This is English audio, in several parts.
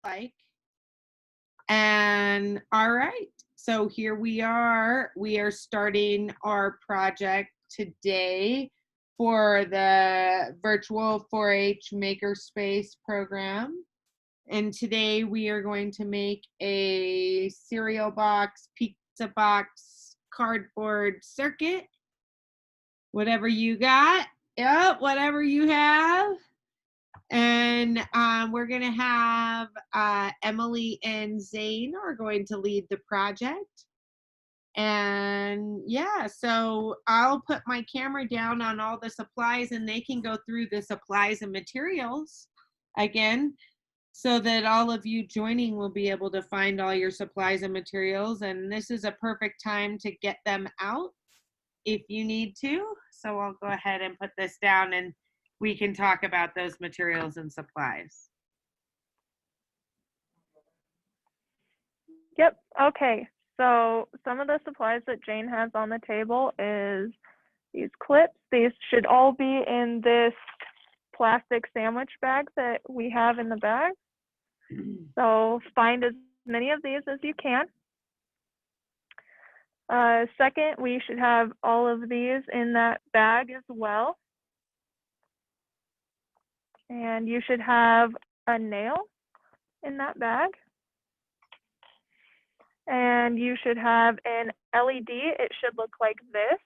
like. And all right, so here we are. We are starting our project today for the virtual 4-H Makerspace program. And today we are going to make a cereal box, pizza box, cardboard circuit. Whatever you got. Yep, whatever you have. And we're going to have Emily and Zane are going to lead the project. And yeah, so I'll put my camera down on all the supplies and they can go through the supplies and materials again, so that all of you joining will be able to find all your supplies and materials. And this is a perfect time to get them out if you need to. So I'll go ahead and put this down and we can talk about those materials and supplies. Yep, okay. So some of the supplies that Jane has on the table is these clips. These should all be in this plastic sandwich bag that we have in the bag. So find as many of these as you can. Second, we should have all of these in that bag as well. And you should have a nail in that bag. And you should have an LED. It should look like this.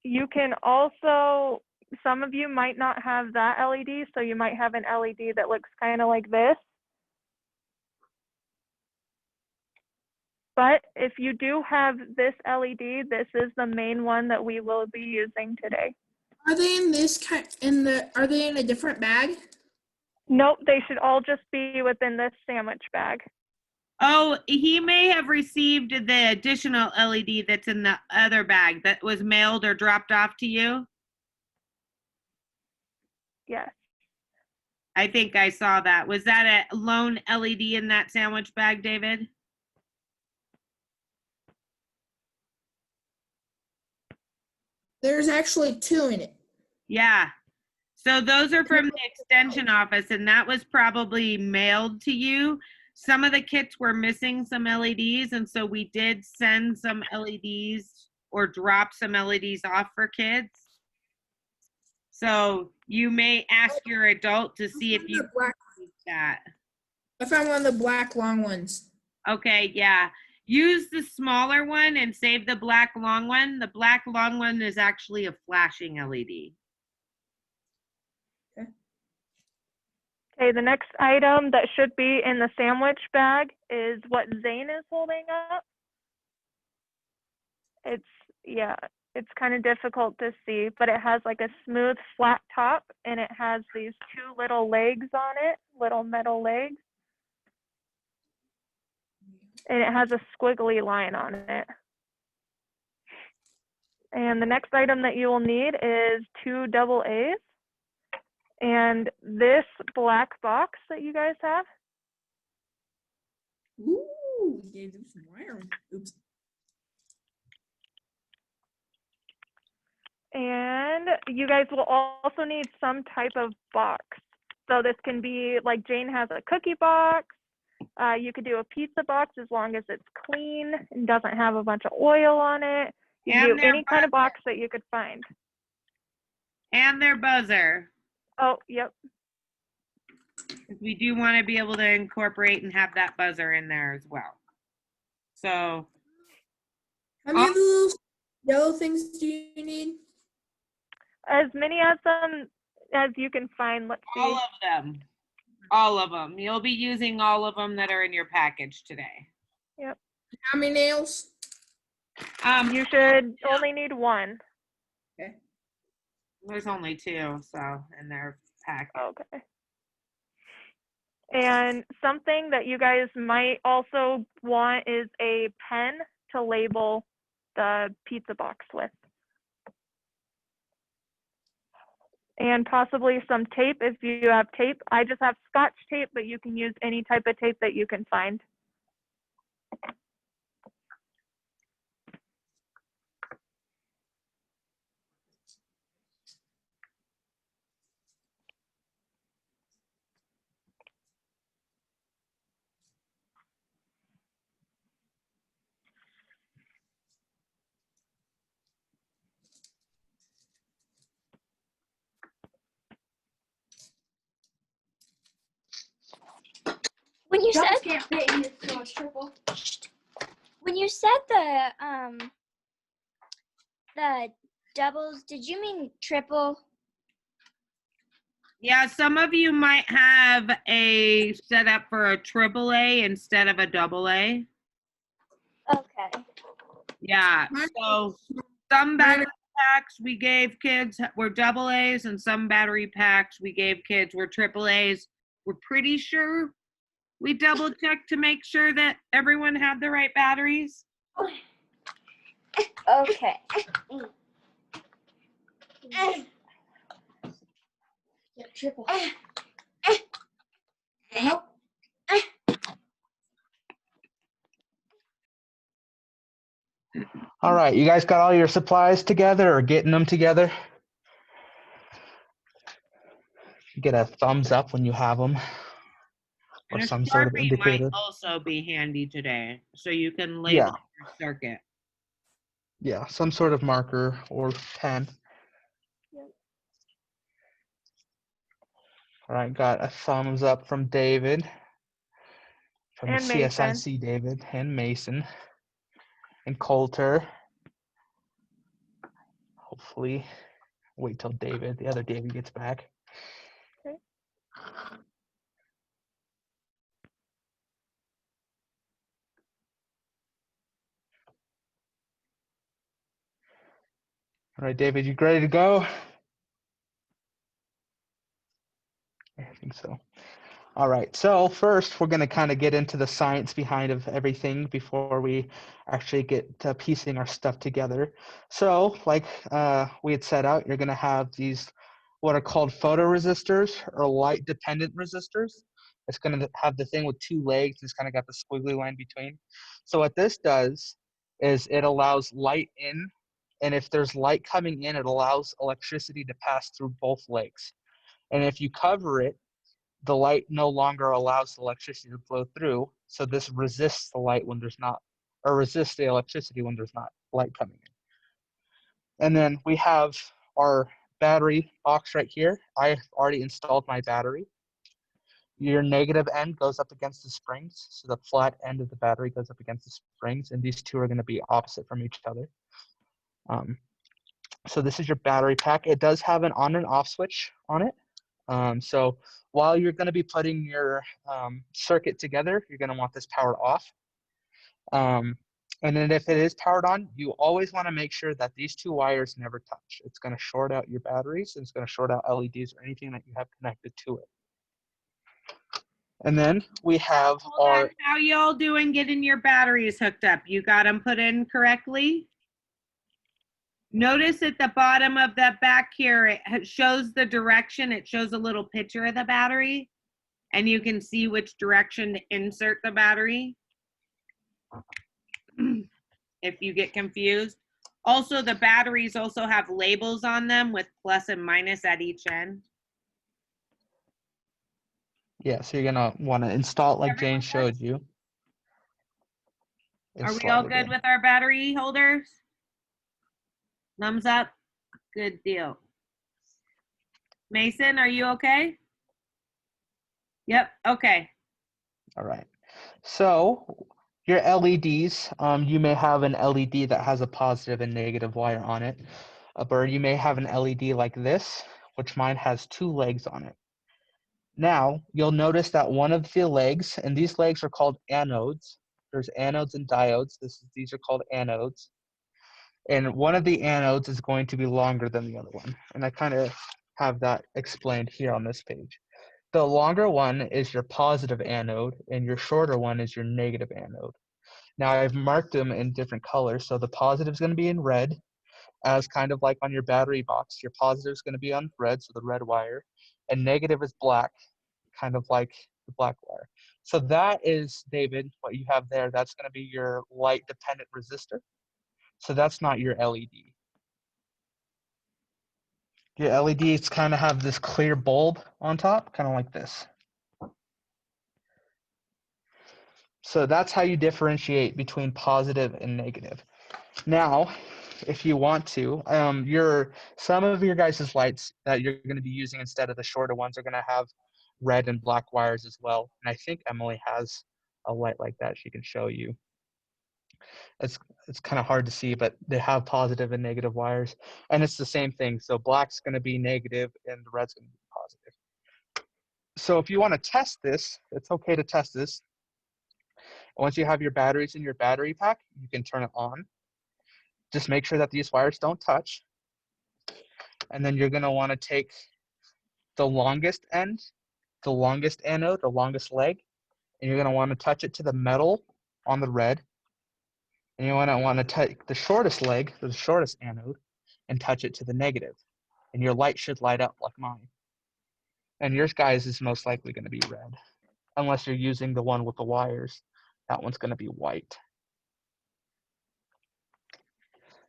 You can also, some of you might not have that LED, so you might have an LED that looks kind of like this. But if you do have this LED, this is the main one that we will be using today. Are they in this kind? Are they in a different bag? Nope, they should all just be within this sandwich bag. Oh, he may have received the additional LED that's in the other bag that was mailed or dropped off to you. Yes. I think I saw that. Was that a lone LED in that sandwich bag, David? There's actually 2 in it. Yeah. So those are from the extension office, and that was probably mailed to you. Some of the kits were missing some LEDs, and so we did send some LEDs or drop some LEDs off for kids. So you may ask your adult to see if you need that. I found one of the black long ones. Okay, yeah. Use the smaller one and save the black long one. The black long one is actually a flashing LED. Okay, the next item that should be in the sandwich bag is what Zane is holding up. It's kind of difficult to see, but it has like a smooth flat top and it has these 2 little legs on it, little metal legs. And it has a squiggly line on it. And the next item that you will need is 2 double A's. And this black box that you guys have. Ooh, yeah, there's some wire. Oops. And you guys will also need some type of box. So this can be like Jane has a cookie box. You could do a pizza box as long as it's clean and doesn't have a bunch of oil on it. You can do any kind of box that you could find. And their buzzer. Oh, yep. We do want to be able to incorporate and have that buzzer in there as well. So how many of those yellow things do you need? As many of them as you can find. Let's see. All of them. All of them. You'll be using all of them that are in your package today. Yep. How many nails? You should only need 1. Okay. There's only 2, so in their package. Okay. And something that you guys might also want is a pen to label the pizza box with. And possibly some tape if you have tape. I just have Scotch tape, but you can use any type of tape that you can find. can't fit in it, so it's triple. When you said the doubles, did you mean triple? Yeah, some of you might have a setup for a triple A instead of a double A. Okay. Yeah, so some battery packs we gave kids were double A's and some battery packs we gave kids were triple A's. We're pretty sure we double checked to make sure that everyone had the right batteries. Okay. Yeah, triple. Nope. All right, you guys got all your supplies together or getting them together? You get a thumbs up when you have them or And a some sort of Sharpie might indicator. also be handy today, so you can Yeah, label your circuit. yeah, some sort of marker or pen. Yep. All right, got a thumbs up from David, from the And Mason. CSIC David, and Mason, and Coulter. Hopefully, wait till David, the other David gets back. Okay. All right, David, you ready to go? I think so. All right, so first we're going to kind of get into the science behind of everything before we actually get to piecing our stuff together. So like we had set out, you're going to have these what are called photoresistors or light dependent resistors. It's going to have the thing with two legs. It's kind of got the squiggly line between. So what this does is it allows light in, and if there's light coming in, it allows electricity to pass through both legs. And if you cover it, the light no longer allows the electricity to flow through. So this resists the light when there's not, or resists the electricity when there's not light coming in. And then we have our battery box right here. I've already installed my battery. Your negative end goes up against the springs. So the flat end of the battery goes up against the springs, and these two are going to be opposite from each other. So this is your battery pack. It does have an on and off switch on it. So while you're going to be putting your circuit together, you're going to want this powered off. And then if it is powered on, you always want to make sure that these two wires never touch. It's going to short out your batteries, and it's going to short out LEDs or anything that you have connected to it. And then we have Hold on. How y'all doing getting your batteries hooked up? You got them put in correctly? Notice at the bottom of that back here, it shows the direction. It shows a little picture of the battery, and you can see which direction to insert the battery if you get confused. Also, the batteries also have labels on them with plus and minus at each end. Yeah, so you're going to want to install it like Jane showed you. Are we all good with our battery holders? Thumbs up. Good deal. Mason, are you okay? Yep, okay. All right. So your LEDs, you may have an LED that has a positive and negative wire on it. Or you may have an LED like this, which mine has two legs on it. Now, you'll notice that one of the legs, and these legs are called anodes. There's anodes and diodes. These are called anodes. And one of the anodes is going to be longer than the other one. And I kind of have that explained here on this page. The longer one is your positive anode, and your shorter one is your negative anode. Now, I've marked them in different colors. So the positive is going to be in red, as kind of like on your battery box. Your positive is going to be on red, so the red wire, and negative is black, kind of like the black wire. So that is, David, what you have there. That's going to be your light-dependent resistor. So that's not your LED. Your LEDs kind of have this clear bulb on top, kind of like this. So that's how you differentiate between positive and negative. Now, if you want to, some of your guys' lights that you're going to be using instead of the shorter ones are going to have red and black wires as well. And I think Emily has a light like that, she can show you. It's kind of hard to see, but they have positive and negative wires, and it's the same thing. So black's going to be negative and the red's going to be positive. So if you want to test this, it's okay to test this. Once you have your batteries in your battery pack, you can turn it on. Just make sure that these wires don't touch. And then you're going to want to take the longest end, the longest anode, the longest leg, and you're going to want to touch it to the metal on the red. And you want to take the shortest leg, the shortest anode, and touch it to the negative. And your light should light up like mine. And yours, guys, is most likely going to be red, unless you're using the one with the wires. That one's going to be white.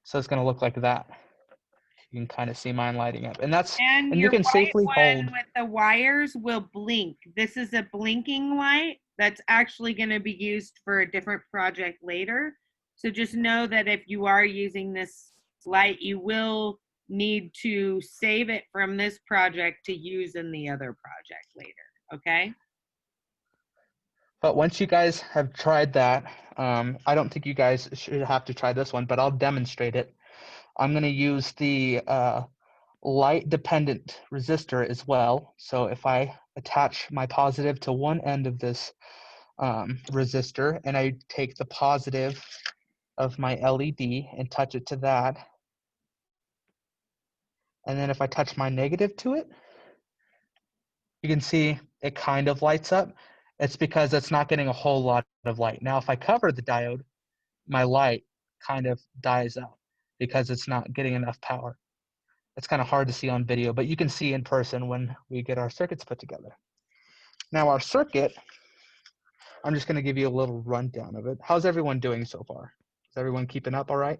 So it's going to look like that. You can kind of see mine lighting up. And And you your can white safely hold. one with the wires will blink. This is a blinking light that's actually going to be used for a different project later. So just know that if you are using this light, you will need to save it from this project to use in the other project later. Okay? But once you guys have tried that, I don't think you guys should have to try this one, but I'll demonstrate it. I'm going to use the light dependent resistor as well. So if I attach my positive to one end of this resistor and I take the positive of my LED and touch it to that, and then if I touch my negative to it, you can see it kind of lights up. It's because it's not getting a whole lot of light. Now, if I cover the diode, my light kind of dies out because it's not getting enough power. It's kind of hard to see on video, but you can see in person when we get our circuits put together. Now our circuit, I'm just going to give you a little rundown of it. How's everyone doing so far? Is everyone keeping up all right?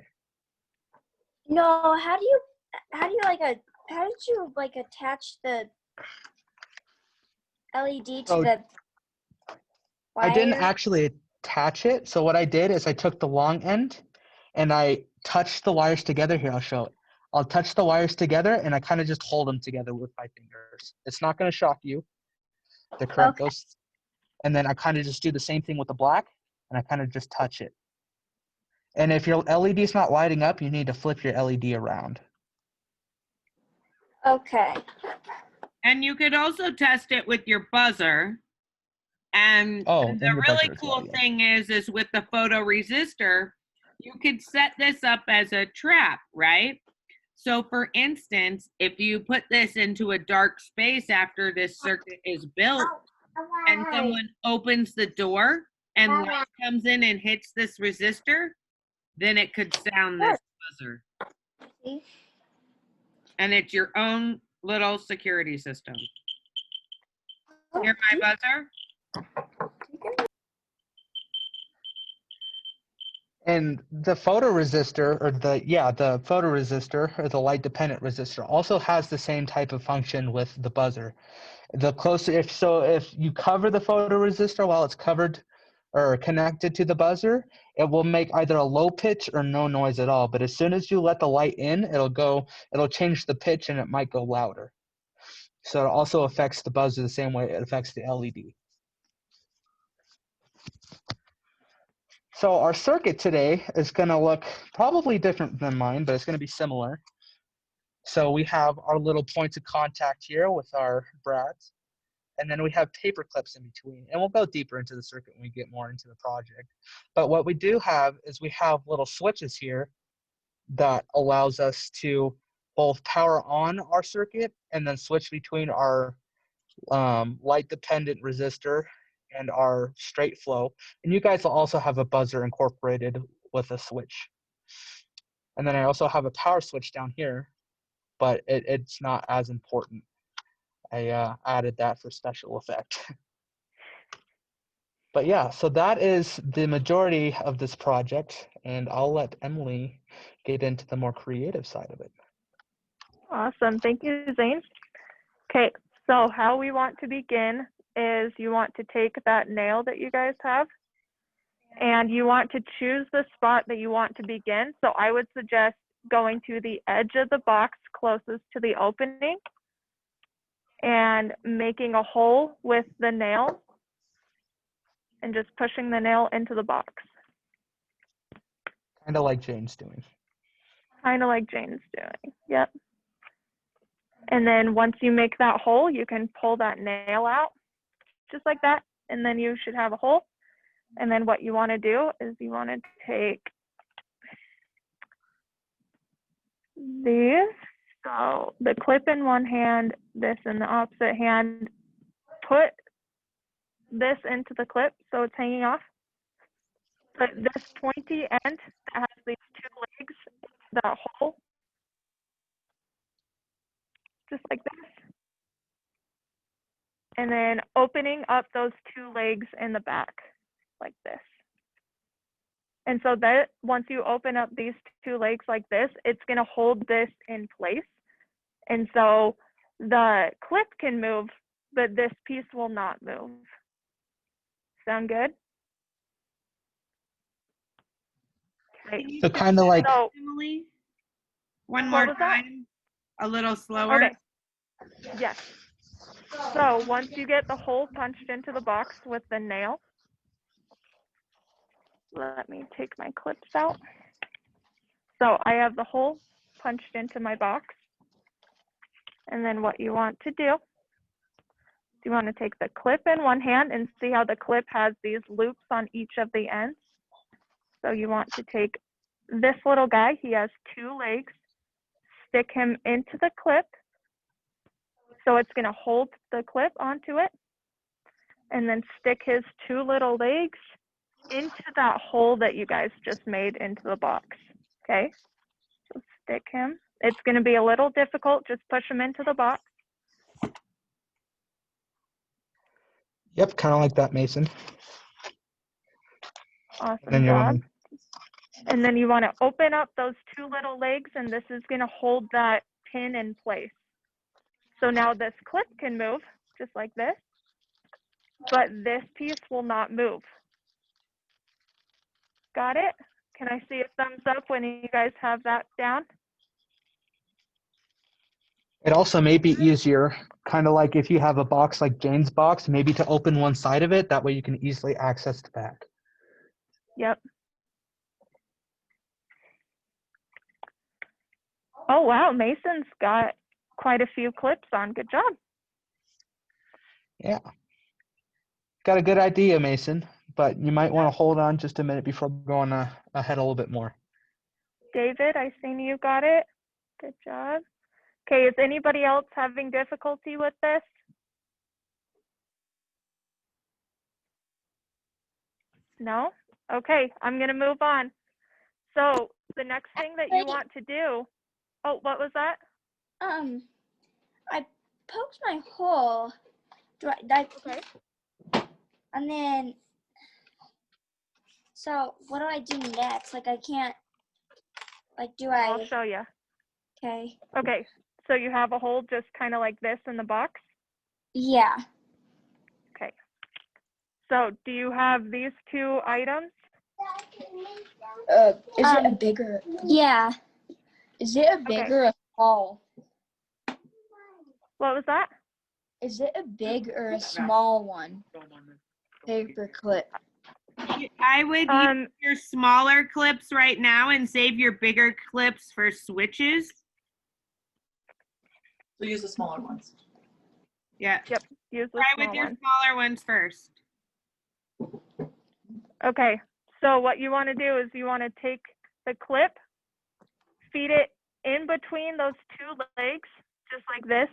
No, how did you like attach the LED to Oh, the wire? I didn't actually attach it. So what I did is I took the long end and I touched the wires together. Here, I'll show it. I'll touch the wires together and I kind of just hold them together with my fingers. It's not going to shock you. They're correct. Okay. And then I kind of just do the same thing with the black and I kind of just touch it. And if your LED is not lighting up, you need to flip your LED around. Okay. And you could also test it with your buzzer. And Oh, the and your really buzzer as cool well, yeah. thing is with the photoresistor, you could set this up as a trap, right? So for instance, if you put this into a dark space after this circuit is built and someone opens the door and light comes in and hits this resistor, then it could sound this buzzer. See? And it's your own little security system. Hear my buzzer? And the photoresistor or the photoresistor or the light dependent resistor also has the same type of function with the buzzer. The closer if you cover the photoresistor while it's covered or connected to the buzzer, it will make either a low pitch or no noise at all. But as soon as you let the light in, it'll change the pitch and it might go louder. So it also affects the buzzer the same way it affects the LED. So our circuit today is going to look probably different than mine, but it's going to be similar. So we have our little points of contact here with our brads, and then we have paper clips in between. And we'll go deeper into the circuit when we get more into the project. But what we do have is we have little switches here that allows us to both power on our circuit and then switch between our light dependent resistor and our straight flow. And you guys will also have a buzzer incorporated with a switch. And then I also have a power switch down here, but it's not as important. I added that for special effect. But yeah, so that is the majority of this project, and I'll let Emily get into the more creative side of it. Awesome. Thank you, Zane. Okay, so how we want to begin is you want to take that nail that you guys have and you want to choose the spot that you want to begin. So I would suggest going to the edge of the box closest to the opening and making a hole with the nail. and just pushing the nail into the box. Kind of like Jane's doing. Kind of like Jane's doing. Yep. And then once you make that hole, you can pull that nail out just like that. And then you should have a hole. And then what you want to do is you want to take these. So the clip in one hand, this in the opposite hand. Put this into the clip so it's hanging off. Put this pointy end that has these two legs into that hole. Just like this. And then opening up those two legs in the back like this. And so that once you open up these two legs like this, it's going to hold this in place. And so the clip can move, but this piece will not move. Sound good? Okay. Can you So say kind of that, like, Emily? One What more was that? time. A little slower. Okay. Yes. So once you get the hole punched into the box with the nail, let me take my clips out. So I have the hole punched into my box. And then what you want to do, you want to take the clip in one hand and see how the clip has these loops on each of the ends. So you want to take this little guy, he has two legs, stick him into the clip. So it's going to hold the clip onto it. And then stick his two little legs into that hole that you guys just made into the box. Okay, so stick him. It's going to be a little difficult. Just push him into the box. yep, kind of like that, Mason. Awesome Then you job. want And then you want to open up those two little legs, and this is going to hold that pin in place. So now this clip can move just like this, but this piece will not move. Got it? Can I see a thumbs up when you guys have that down? it also may be easier, kind of like if you have a box like Jane's box, maybe to open one side of it. That way you can easily access the back. Yep. Oh, wow. Mason's got quite a few clips on. Good job. Yeah. Got a good idea, Mason, but you might want to hold on just a minute before going ahead a little bit more. David, I seen you got it. Good job. Okay, is anybody else having difficulty with this? No? Okay, I'm going to move on. So the next thing that you want to do, oh, what was that? I poked my hole. Okay. And then, so what do I do next? Like I can't, like do I? I'll show you. Okay. Okay, so you have a hole just kind of like this in the box? Yeah. Okay. So do you have these two items? Is it a bigger? Yeah. Is it a bigger or small? What was that? Is it a big or a small one? Paper clip. I would use your smaller clips right now and save your bigger clips for switches. So use the smaller ones. Yeah. Yep, use the Try small with your one. smaller ones first. Okay, so what you want to do is you want to take the clip, feed it in between those two legs, just like this,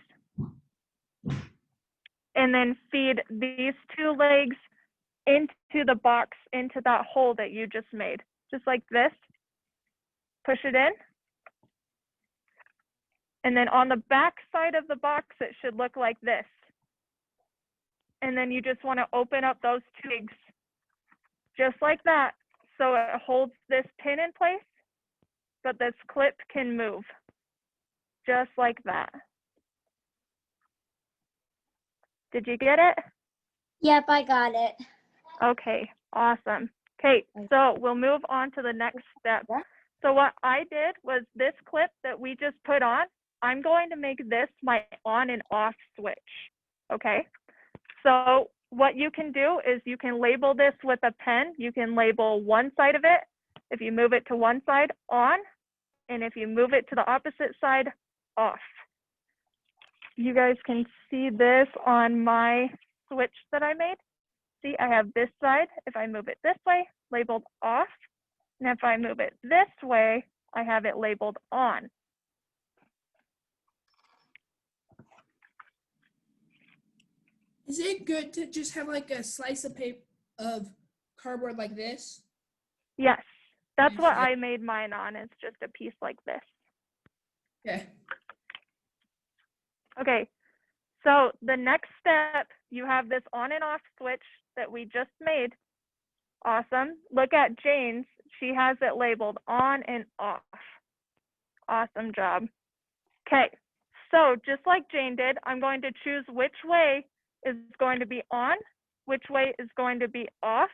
and then feed these two legs into the box, into that hole that you just made, just like this. Push it in. And then on the back side of the box, it should look like this. And then you just want to open up those two legs, just like that. So it holds this pin in place, but this clip can move, just like that. Did you get it? Yep, I got it. Okay, awesome. Okay, so we'll move on to the next step. So what I did was this clip that we just put on, I'm going to make this my on and off switch, okay? So what you can do is you can label this with a pen. You can label one side of it. If you move it to one side, on, and if you move it to the opposite side, off. You guys can see this on my switch that I made. See, I have this side. If I move it this way, labeled off. And if I move it this way, I have it labeled on. Is it good to just have like a slice of paper of cardboard like this? Yes, that's what Okay. I made mine on. It's just a piece like this. Okay. Okay, so the next step, you have this on and off switch that we just made. Awesome. Look at Jane's. She has it labeled on and off. Awesome job. Okay, so just like Jane did, I'm going to choose which way is going to be on, which way is going to be off.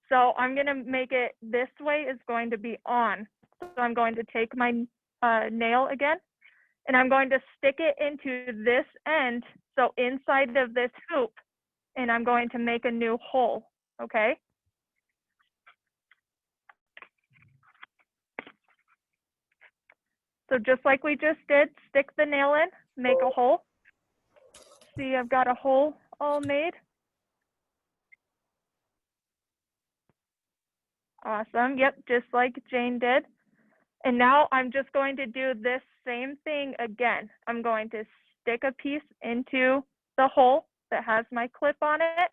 So I'm going to make it this way is going to be on. So I'm going to take my nail again, and I'm going to stick it into this end, so inside of this hoop, and I'm going to make a new hole, okay? So just like we just did, stick the nail in, make a hole. See, I've got a hole all made. Awesome, yep, just like Jane did. And now I'm just going to do this same thing again. I'm going to stick a piece into the hole that has my clip on it.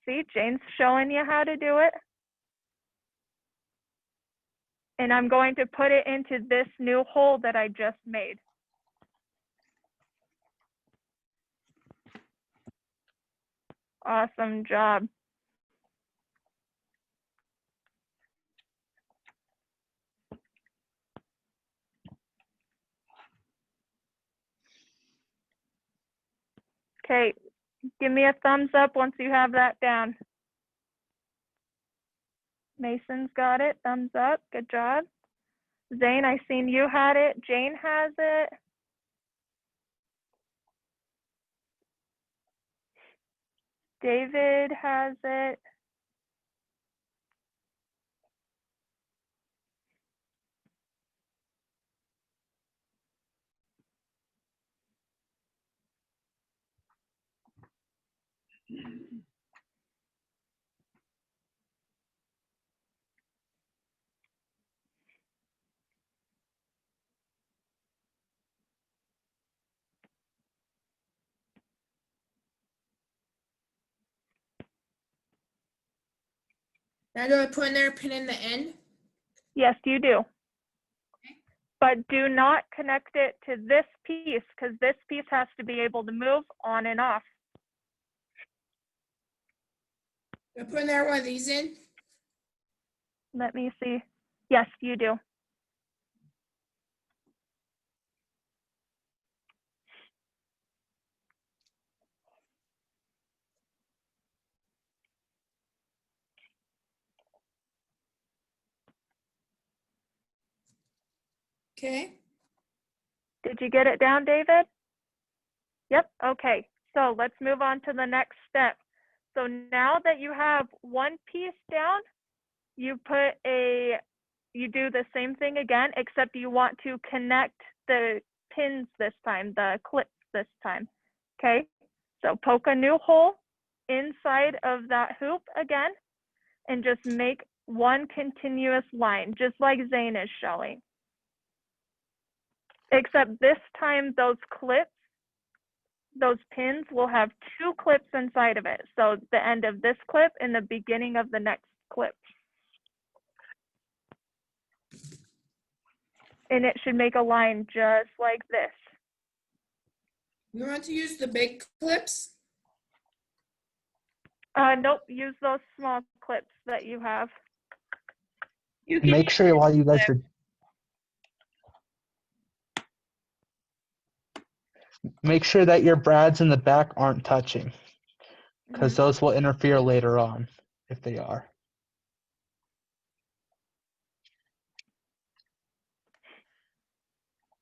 See, Jane's showing you how to do it. And I'm going to put it into this new hole that I just made. Awesome job. Okay, give me a thumbs up once you have that down. Mason's got it, thumbs up, good job. Zane, I seen you had it. Jane has it. David has it. Now do I put in there, pin in the end? Yes, you do. But do not connect it to this piece because this piece has to be able to move on and off. Do I put in there one of these in? Let me see. Yes, you do. Okay. Did you get it down, David? Yep, okay. So let's move on to the next step. So now that you have one piece down, you do the same thing again, except you want to connect the pins this time, the clips this time, okay? So poke a new hole inside of that hoop again, and just make one continuous line, just like Zane is showing. Except this time those clips, those pins will have two clips inside of it. So the end of this clip and the beginning of the next clip. And it should make a line just like this. You want to use the big clips? Nope, use those small clips that you have. You can Make use sure while you guys are make sure that your brads in the back aren't touching, because those will interfere later on if they are.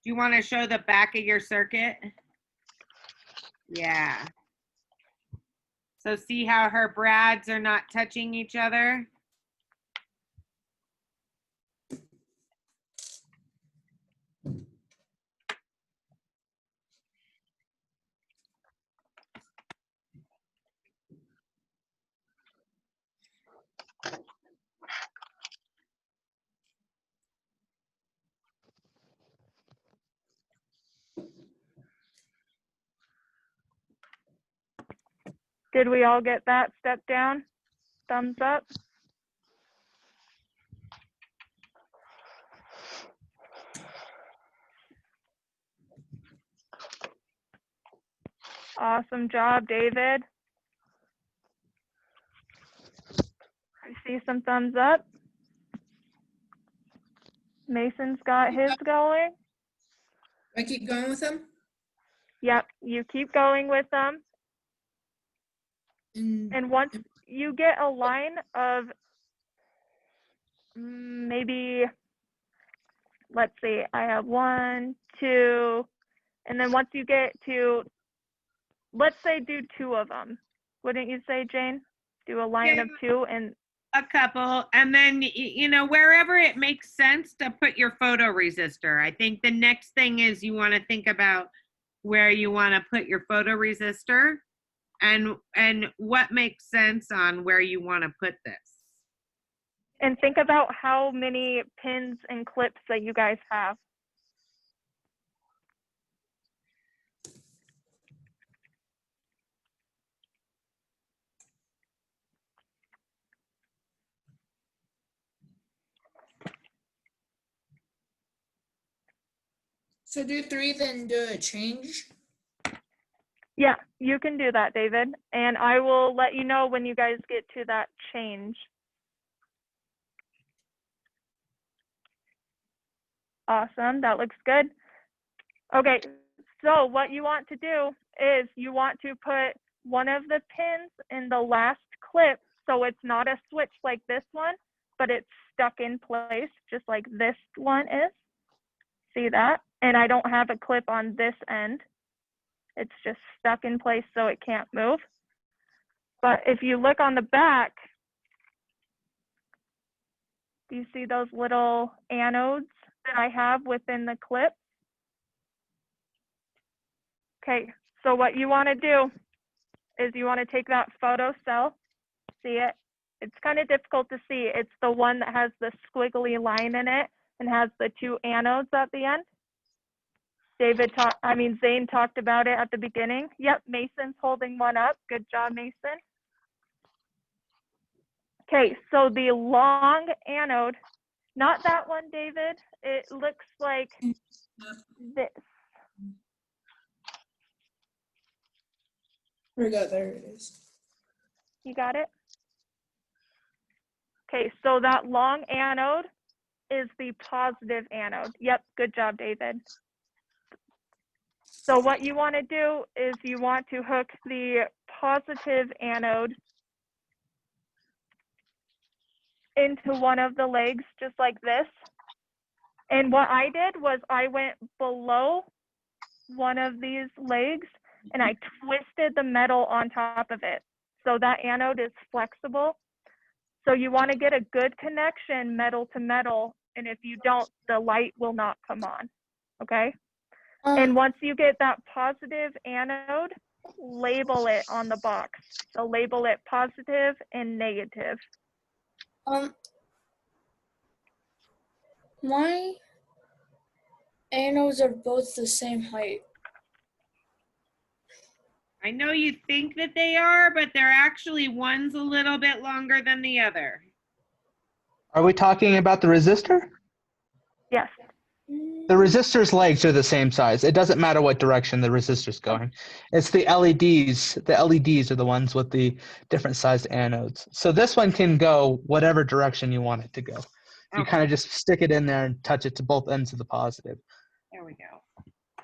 Do you want to show the back of your circuit? Yeah. So see how her brads are not touching each other? Did we all get that step down? Thumbs up. Awesome job, David. I see some thumbs up. Mason's got his going. I keep going with them. Yep, you keep going with them. And once you get a line of maybe, let's see, I have 1, 2, and then once you get to, let's say do 2 of them. Wouldn't you say, Jane? Do a line of 2 and a couple, and then you know, wherever it makes sense to put your photo resistor. I think the next thing is you want to think about where you want to put your photo resistor and what makes sense on where you want to put this. and think about how many pins and clips that you guys have. So do 3, then do a change. Yeah, you can do that, David. And I will let you know when you guys get to that change. Awesome, that looks good. Okay, so what you want to do is you want to put one of the pins in the last clip so it's not a switch like this one, but it's stuck in place just like this one is. See that? And I don't have a clip on this end. It's just stuck in place so it can't move. But if you look on the back, do you see those little anodes that I have within the clip? Okay, so what you want to do is you want to take that photo cell, see it? It's kind of difficult to see. It's the one that has the squiggly line in it and has the 2 anodes at the end. Zane talked about it at the beginning. Yep, Mason's holding one up. Good job, Mason. Okay, so the long anode, not that one, David. It looks like this. Here we go. There it is. You got it? Okay, so that long anode is the positive anode. Yep, good job, David. So what you want to do is you want to hook the positive anode into one of the legs, just like this. And what I did was I went below one of these legs and I twisted the metal on top of it. So that anode is flexible. So you want to get a good connection metal to metal. And if you don't, the light will not come on. Okay. And once you get that positive anode, label it on the box. So label it positive and negative. My anodes are both the same height. I know you think that they are, but they're actually one's a little bit longer than the other. Are we talking about the resistor? Yes. The resistor's legs are the same size. It doesn't matter what direction the resistor's going. It's the LEDs. The LEDs are the ones with the different sized anodes. So this one can go whatever direction you want it to go. You kind of just stick it in there and touch it to both ends of the positive. There we go.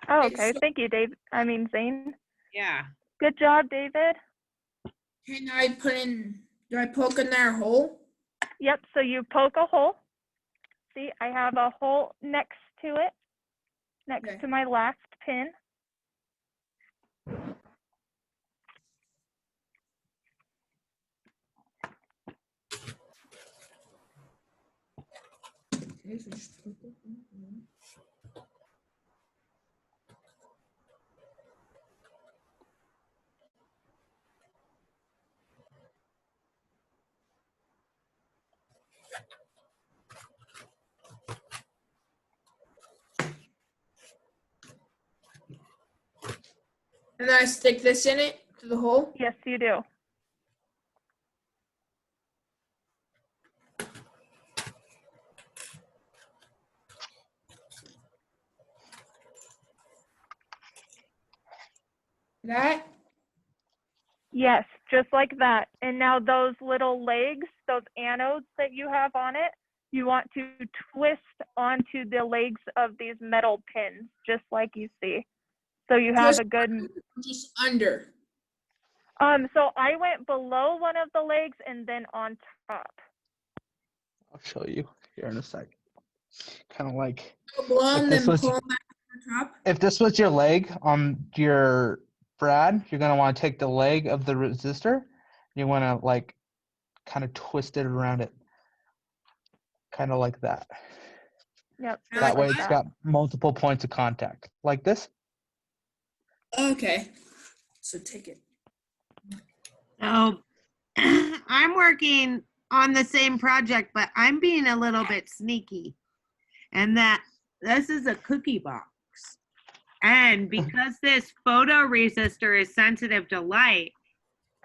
Oh, okay. Thank you, Dave. Zane. Yeah. Good job, David. Can I do I poke in there a hole? Yep, so you poke a hole. See, I have a hole next to it, next to my last pin. Okay, so just put it in here. And then I stick this in it to the hole. Yes, you do. That. Yes, just like that. And now those little legs, those anodes that you have on it, you want to twist onto the legs of these metal pins, just like you see. So you have a good, Just under. so I went below one of the legs and then on top. I'll show you here in a sec. Kind of like Go below if and this then was pull them back to the top. if this was your leg on your brad, you're gonna want to take the leg of the resistor. You want to like kind of twist it around it, kind of like that. Yep. I Just That way like it's that. got multiple points of contact, like this. Okay. So take it. So I'm working on the same project, but I'm being a little bit sneaky. And that this is a cookie box. And because this photo-resistor is sensitive to light,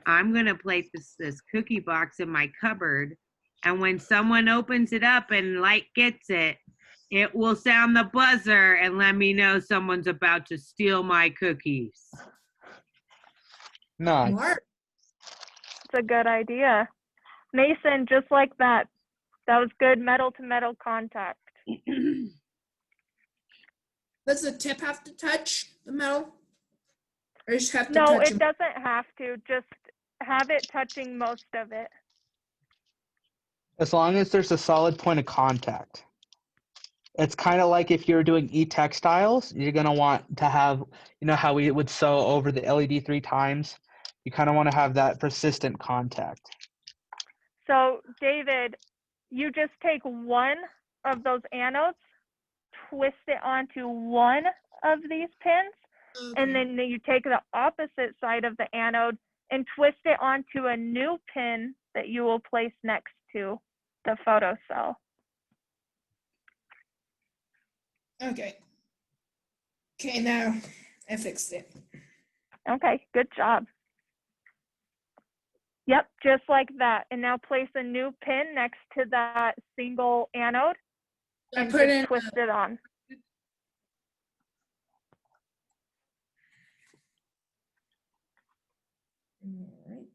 I'm going to place this cookie box in my cupboard. And when someone opens it up and light gets it, it will sound the buzzer and let me know someone's about to steal my cookies. Nice. Smart. It's a good idea. Mason, just like that. That was good metal to metal contact. Does the tip have to touch the metal? Or just have to No, touch it them? doesn't have to. Just have it touching most of it. As long as there's a solid point of contact. It's kind of like if you're doing e-textiles, you're going to want to have, you know how we would sew over the LED 3 times? You kind of want to have that persistent contact. So, David, you just take one of those anodes, twist it onto one of these pins, and Okay. then you take the opposite side of the anode and twist it onto a new pin that you will place next to the photocell. Okay. Okay, now I fixed it. Okay, good job. Yep, just like that. And now place a new pin next to that single anode I and put just in twist it on. Alright.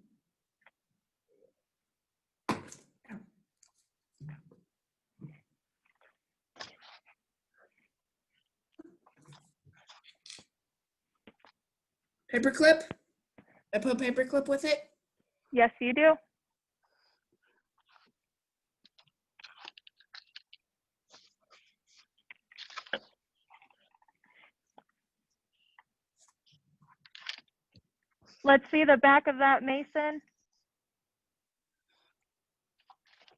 Paperclip. I put paperclip with it. Yes, you do. Let's see the back of that, Mason.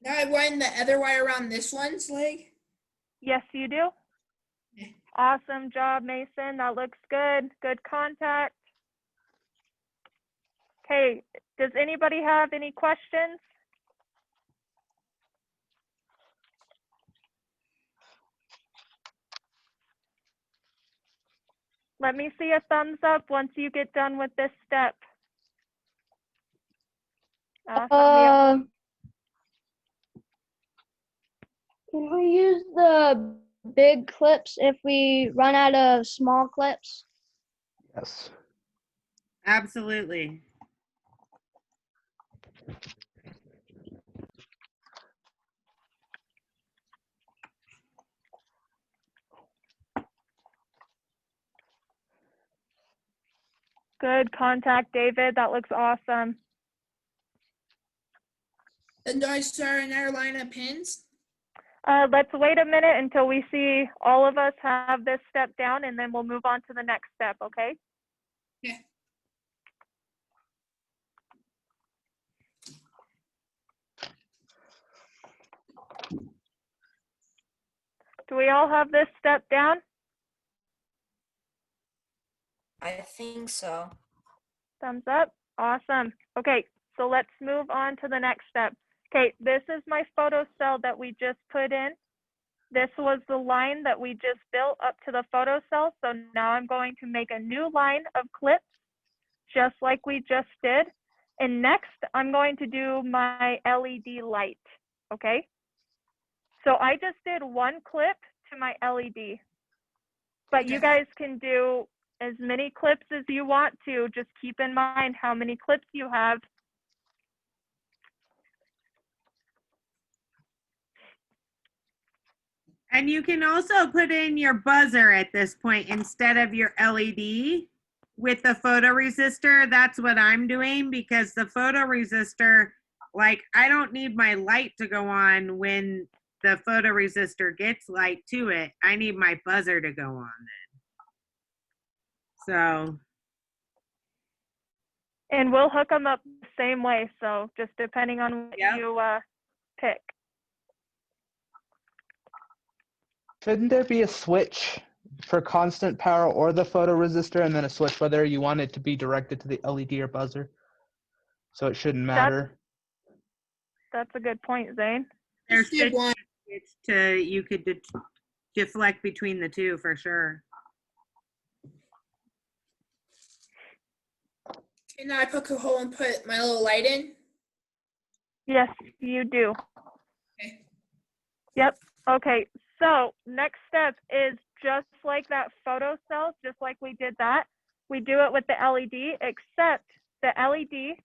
Now I wind the other wire around this one's leg. Yes, you do. Yeah. Awesome job, Mason. That looks good. Good contact. Okay, does anybody have any questions? Let me see a thumbs up once you get done with this step. Awesome. Can we use the big clips if we run out of small clips? Yes. Absolutely. Good contact, David. That looks awesome. Then do I start another line of pins? Let's wait a minute until we see all of us have this step down, and then we'll move on to the next step, okay? Yeah. we all have this step down? I think so. Thumbs up. Awesome. Okay, so let's move on to the next step. Okay, this is my photo cell that we just put in. This was the line that we just built up to the photo cell. So now I'm going to make a new line of clips, just like we just did. And next, I'm going to do my LED light, okay? So I just did one clip to my LED, but you Okay. guys can do as many clips as you want to. Just keep in mind how many clips you have. And you can also put in your buzzer at this point instead of your LED with the photoresistor. That's what I'm doing because the photoresistor, like I don't need my light to go on when the photoresistor gets light to it. I need my buzzer to go on then. So, And we'll hook them up the same way. So just depending on what Yep. you pick. Shouldn't there be a switch for constant power or the photoresistor, and then a switch whether you want it to be directed to the LED or buzzer? So it shouldn't matter. That's a good point, Zane. there Just did should one. be a switch to, you could deflect between the two for sure. Can I poke a hole and put my little light in? Yes, you do. Okay. Yep. Okay. So next step is just like that photo cell, just like we did that. We do it with the LED, except the LED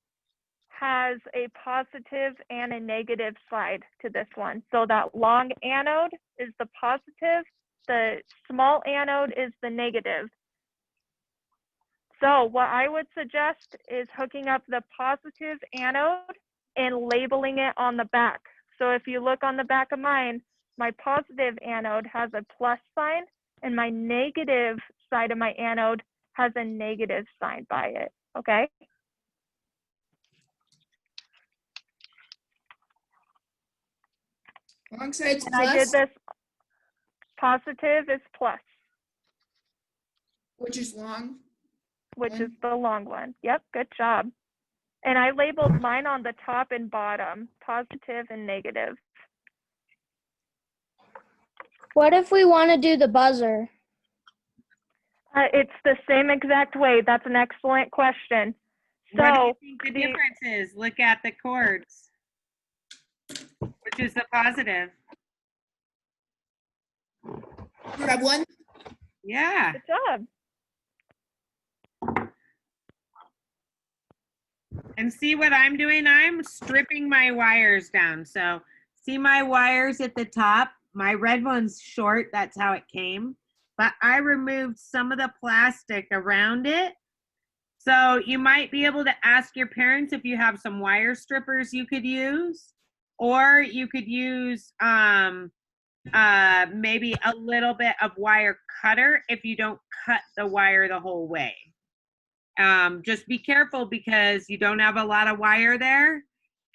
has a positive and a negative side to this one. So that long anode is the positive, the small anode is the negative. So what I would suggest is hooking up the positive anode and labeling it on the back. So if you look on the back of mine, my positive anode has a plus sign and my negative side of my anode has a negative sign by it, okay? Wrong side's And I did plus, this, positive is plus, which is long. which is the long one. Yep, good job. And I labeled mine on the top and bottom, positive and negative. What if we want to do the buzzer? It's the same exact way. That's an excellent question. What do So you think the difference is? Look at the chords. Which is the positive? Grab one. Yeah. good job. And see what I'm doing? I'm stripping my wires down. So see my wires at the top? My red one's short. That's how it came. But I removed some of the plastic around it. So you might be able to ask your parents if you have some wire strippers you could use. Or you could use maybe a little bit of wire cutter if you don't cut the wire the whole way. Just be careful because you don't have a lot of wire there.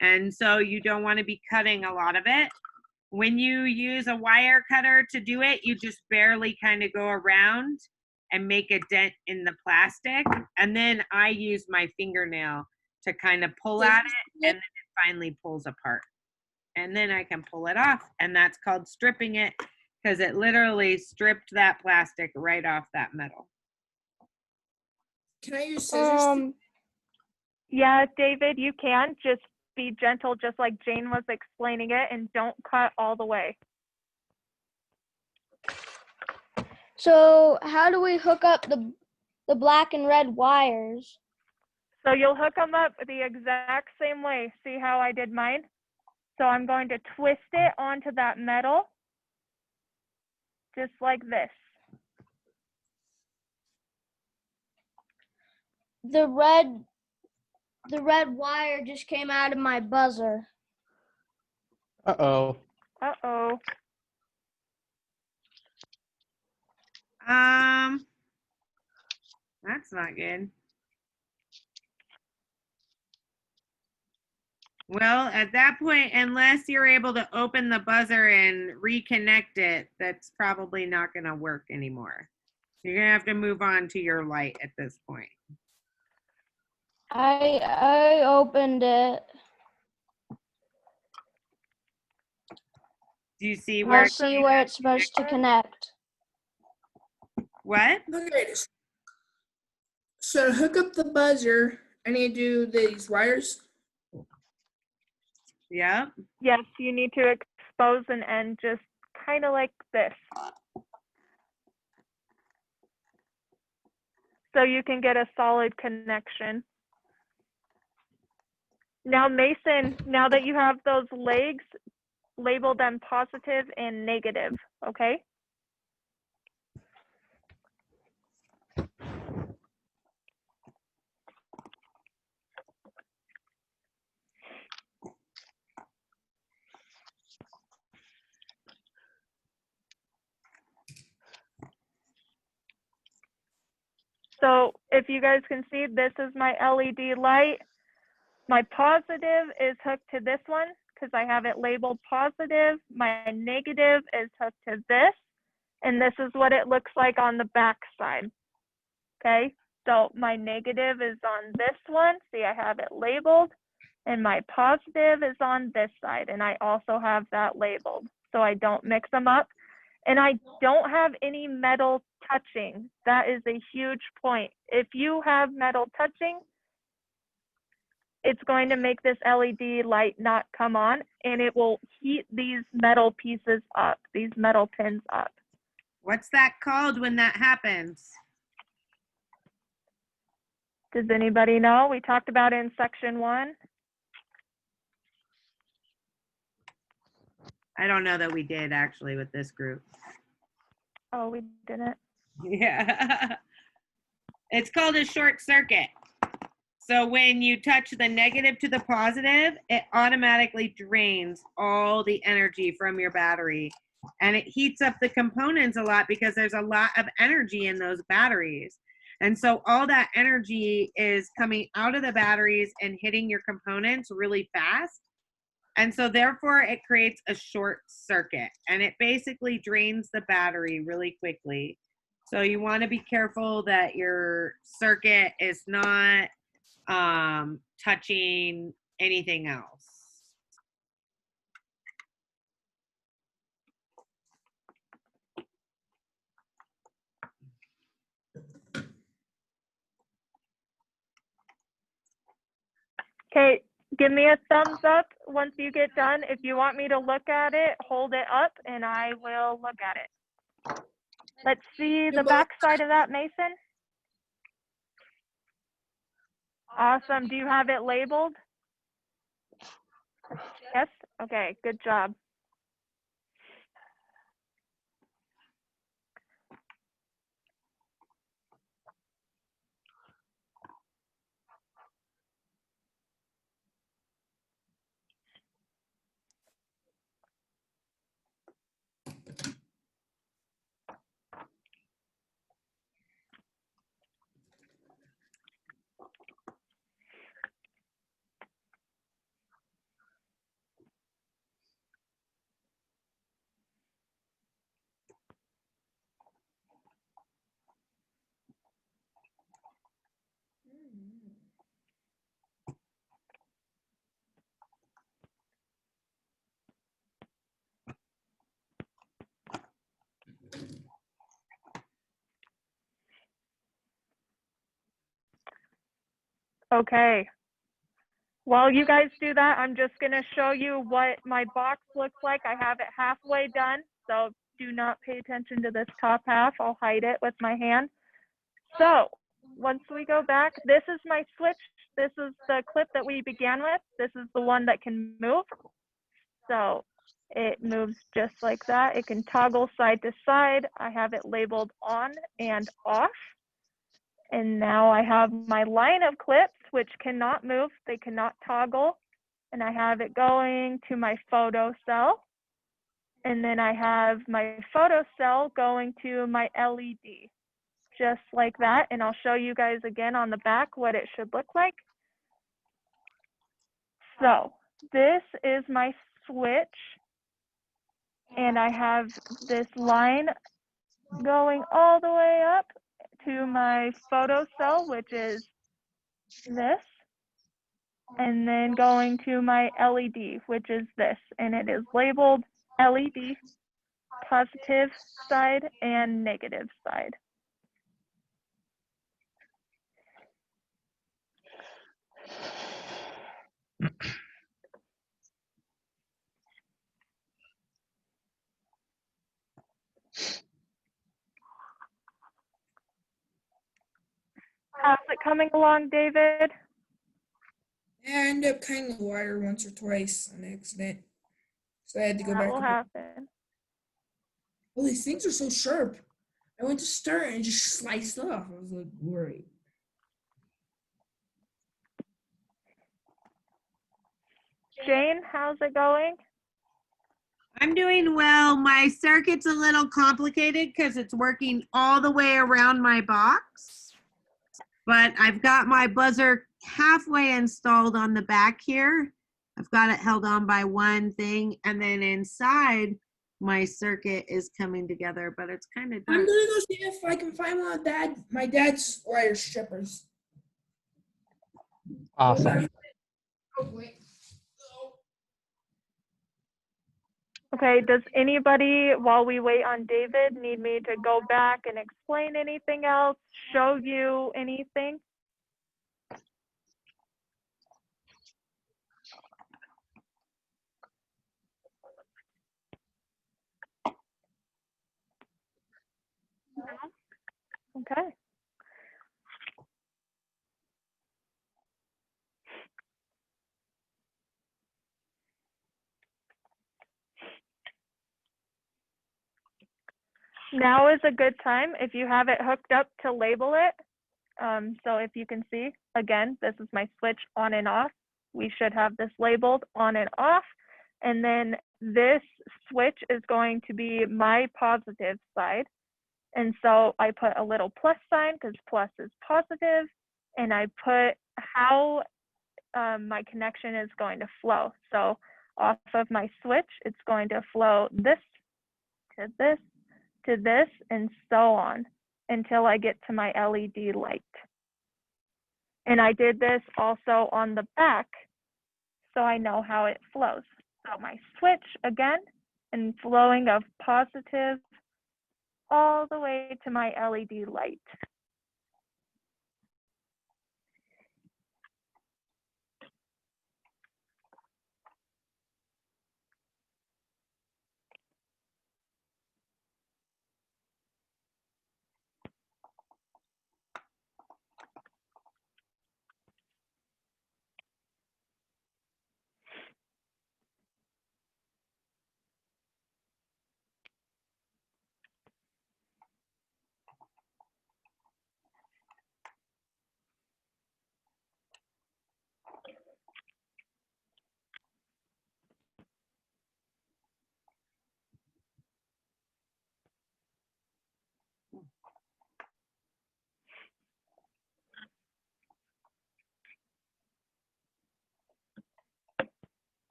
And so you don't want to be cutting a lot of it. When you use a wire cutter to do it, you just barely kind of go around and make a dent in the plastic. And then I use my fingernail to kind of pull at it, and then it finally pulls apart. And then I can pull it off. And that's called stripping it because it literally stripped that plastic right off that metal. Can I use scissors? Yeah, David, you can. Just be gentle, just like Jane was explaining it, and don't cut all the way. So how do we hook up the black and red wires? So you'll hook them up the exact same way. See how I did mine? So I'm going to twist it onto that metal, just like this. The red wire just came out of my buzzer. Uh-oh. Uh-oh. That's not good. Well, at that point, unless you're able to open the buzzer and reconnect it, that's probably not going to work anymore. You're going to have to move on to your light at this point. I opened it. Do you see where I'll see where it's supposed to connect. what? Okay. So to hook up the buzzer, I need to do these wires. Yep. Yes, you need to expose an end just kind of like this. So you can get a solid connection. Now, Mason, now that you have those legs, label them positive and negative, okay? So if you guys can see, this is my LED light. My positive is hooked to this one because I have it labeled positive. My negative is hooked to this. And this is what it looks like on the back side. Okay, so my negative is on this one. See, I have it labeled. And my positive is on this side. And I also have that labeled so I don't mix them up. And I don't have any metal touching. That is a huge point. If you have metal touching, it's going to make this LED light not come on, and it will heat these metal pieces up, these metal pins up. What's that called when that happens? Does anybody know? We talked about it in section 1. I don't know that we did actually with this group. Oh, we didn't. Yeah. It's called a short circuit. So when you touch the negative to the positive, it automatically drains all the energy from your battery. And it heats up the components a lot because there's a lot of energy in those batteries. And so all that energy is coming out of the batteries and hitting your components really fast. And so therefore it creates a short circuit and it basically drains the battery really quickly. So you want to be careful that your circuit is not touching anything else. Okay, give me a thumbs up once you get done. If you want me to look at it, hold it up and I will look at it. Let's see the back side of that, Mason. Awesome. Do you have it labeled? Yes? Okay, good job. Okay. While you guys do that, I'm just going to show you what my box looks like. I have it halfway done, so do not pay attention to this top half. I'll hide it with my hand. So once we go back, this is my switch. This is the clip that we began with. This is the one that can move. So it moves just like that. It can toggle side to side. I have it labeled on and off. And now I have my line of clips, which cannot move. They cannot toggle. And I have it going to my photo cell. And then I have my photo cell going to my LED, just like that. And I'll show you guys again on the back what it should look like. So this is my switch, and I have this line going all the way up to my photo cell, which is this, and then going to my LED, which is this, and it is labeled LED positive side and negative side. How's it coming along, David? I ended up cutting the wire once or twice on accident. So I had to go That back. will and happen. Oh, these things are so sharp. I went to start and it just sliced off. I was like, worried. Jane, how's it going? I'm doing well. My circuit's a little complicated because it's working all the way around my box. But I've got my buzzer halfway installed on the back here. I've got it held on by one thing. And then inside, my circuit is coming together, but it's kind of I'm dark. gonna go see if I can find one of my dad's wire strippers. Awesome. Oh, wait. Okay, does anybody, while we wait on David, need me to go back and explain anything else, show you anything? No? Okay. Now is a good time if you have it hooked up to label it. So if you can see, again, this is my switch on and off. We should have this labeled on and off. And then this switch is going to be my positive side. And so I put a little plus sign because plus is positive, and I put how my connection is going to flow. So off of my switch, it's going to flow this to this to this and so on until I get to my LED light. And I did this also on the back so I know how it flows. So my switch again, and flowing of positive all the way to my LED light.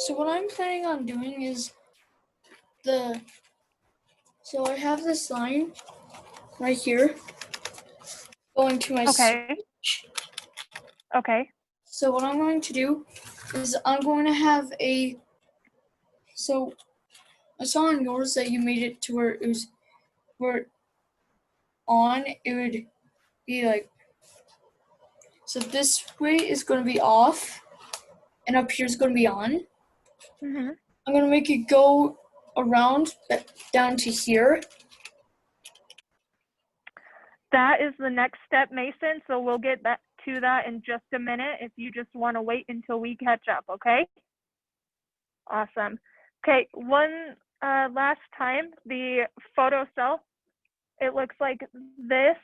So what I'm planning on doing is so I have this line right here going to my Okay. Okay. So what I'm going to do is I'm going to have so I saw on yours that you made it to where it was where on it would be like, so this way is going to be off, and up here is going to be on. Mm-hmm. I'm going to make it go around down to here. That is the next step, Mason. So we'll get back to that in just a minute if you just want to wait until we catch up, okay? Awesome. Okay, one last time, the photo cell, it looks like this.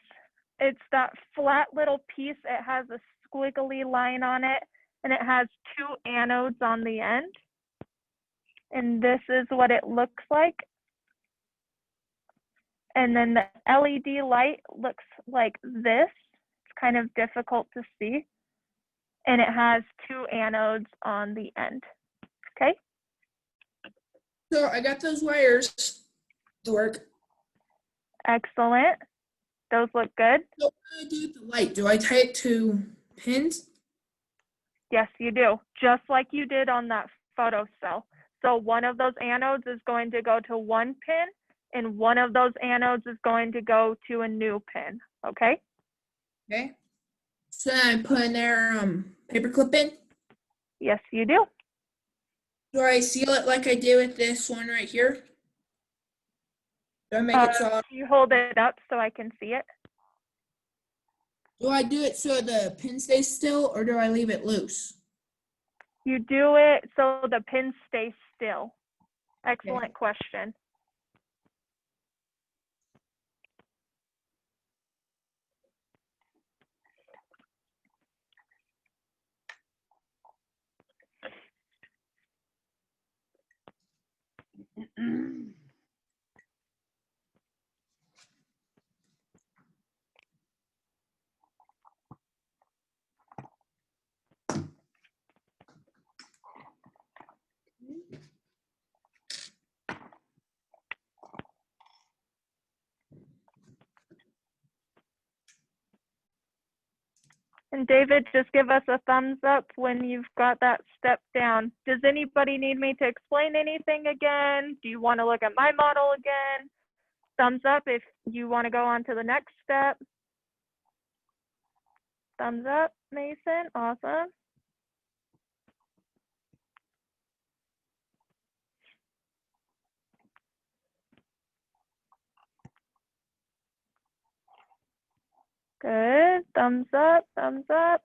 It's that flat little piece. It has a squiggly line on it, and it has 2 anodes on the end. And this is what it looks like. And then the LED light looks like this. It's kind of difficult to see. And it has 2 anodes on the end. Okay? So I got those wires to work. Excellent. Those look good. So what do I do with the light? Do I tie it to pins? Yes, you do. Just like you did on that photo cell. So one of those anodes is going to go to one pin, and one of those anodes is going to go to a new pin. Okay? Okay. So then I put in there paper clip in. Yes, you do. Do I seal it like I did with this one right here? Do I make it so? You hold it up so I can see it. Do I do it so the pin stays still, or do I leave it loose? You do it so the pins stay still. Excellent question. And David, just give us a thumbs up when you've got that step down. Does anybody need me to explain anything again? Do you want to look at my model again? Thumbs up if you want to go on to the next step. Thumbs up, Mason. Awesome. Good. Thumbs up, thumbs up.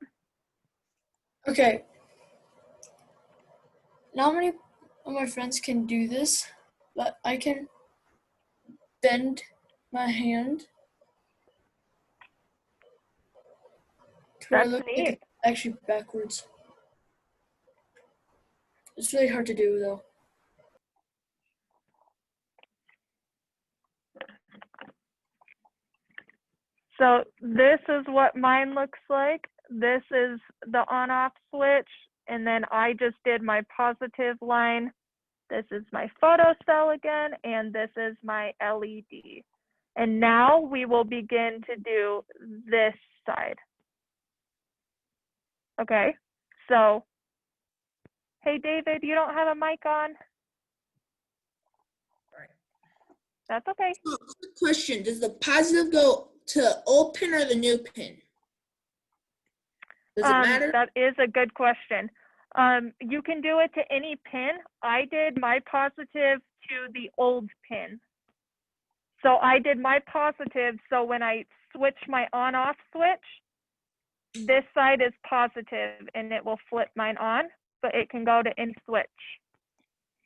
Okay. Not many of my friends can do this, but I can bend my hand to where it That's looks like neat. it's actually backwards. It's really hard to do though. So this is what mine looks like. This is the on-off switch, and then I just did my positive line. This is my photo cell again, and this is my LED. And now we will begin to do this side. Okay, so, hey David, you don't have a mic on? Right. That's okay. So, quick question: does the positive go to old pin or the new pin? Does it matter? That is a good question. You can do it to any pin. I did my positive to the old pin. So I did my positive, so when I switch my on-off switch, this side is positive and it will flip mine on, but it can go to any switch.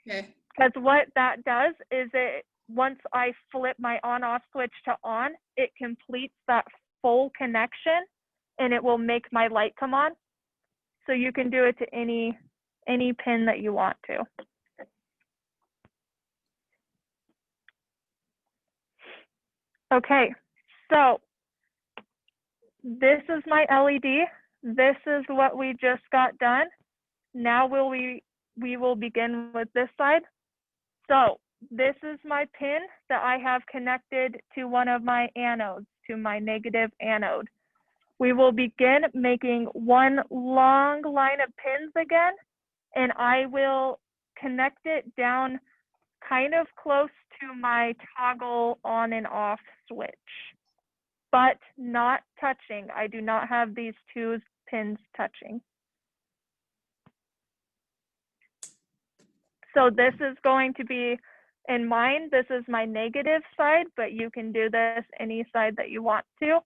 Okay. Because what that does is once I flip my on-off switch to on, it completes that full connection and it will make my light come on. So you can do it to any pin that you want to. Okay, so this is my LED. This is what we just got done. Now we will begin with this side. So this is my pin that I have connected to one of my anodes, to my negative anode. We will begin making one long line of pins again, and I will connect it down kind of close to my toggle on and off switch. but not touching. I do not have these two pins touching. So this is going to be, in mine, this is my negative side, but you can do this any side that you want to.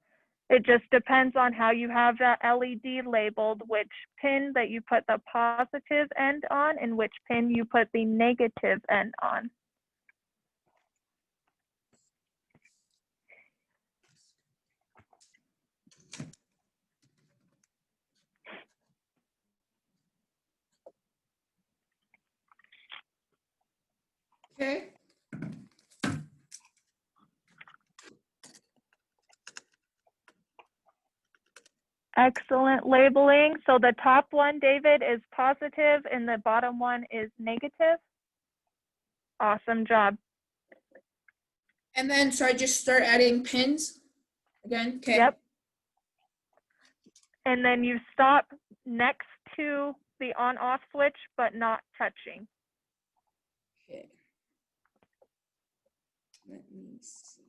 It just depends on how you have that LED labeled, which pin that you put the positive end on and which pin you put the negative end on. Okay. Excellent labeling. So the top one, David, is positive and the bottom one is negative. Awesome job. And then, so I just start adding pins again? Okay. Yep. And then you stop next to the on-off switch, but not touching. Okay. Let me see.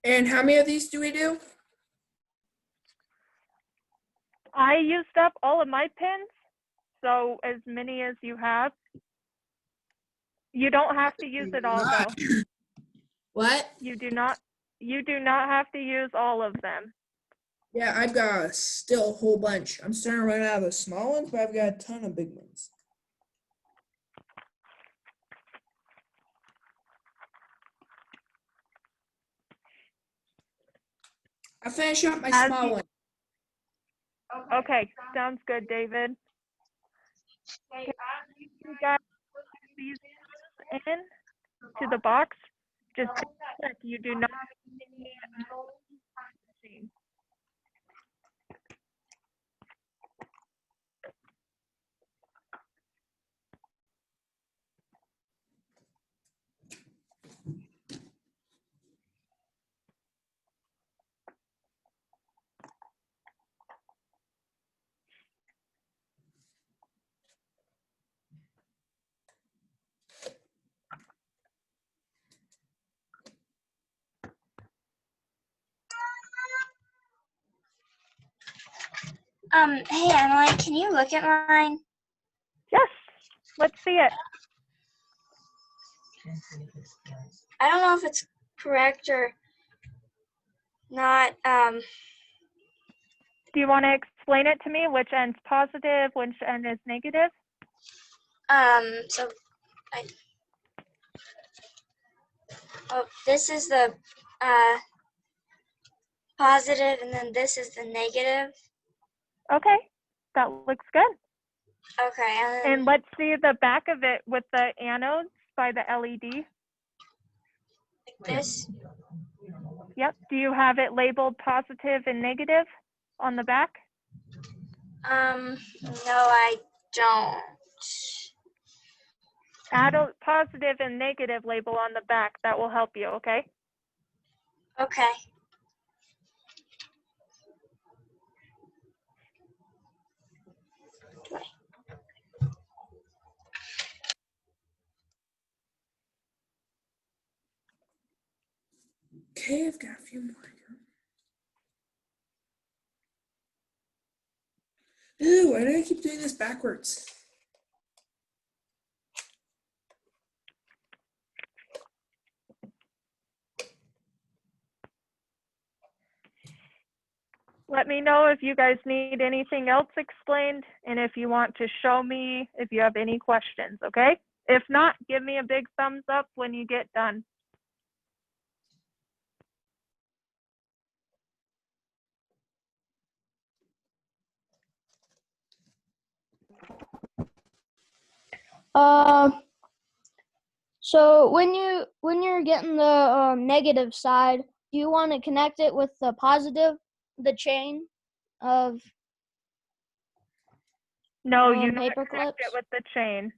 And how many of these do we do? I used up all of my pins, so as many as you have. You don't have to use it all though. What? You do not have to use all of them. Yeah, I've got still a whole bunch. I'm starting to run out of the small ones, but I've got a ton of big ones. I finish up my As small you- one. Okay, sounds good, David. Okay, you guys put these in to the box. Just check you do not need touching. Hey Emily, can you look at mine? Yes, let's see it. I don't know if it's correct or not. Do you want to explain it to me? Which end's positive, which end is negative? So this is the positive, and then this is the negative. Okay, that looks good. Okay, And let's see the back of it with the anodes by the LED. like this. Yep. Do you have it labeled positive and negative on the back? No, I don't. Add a positive and negative label on the back. That will help you, okay? Okay. Okay, I've got a few more here. Ew, why do I keep doing this backwards? Let me know if you guys need anything else explained and if you want to show me if you have any questions, okay? If not, give me a big thumbs up when you get done. Uh, so when you're getting the negative side, do you want to connect it with the positive, the chain of No, you not paper connect clips? it with the chain.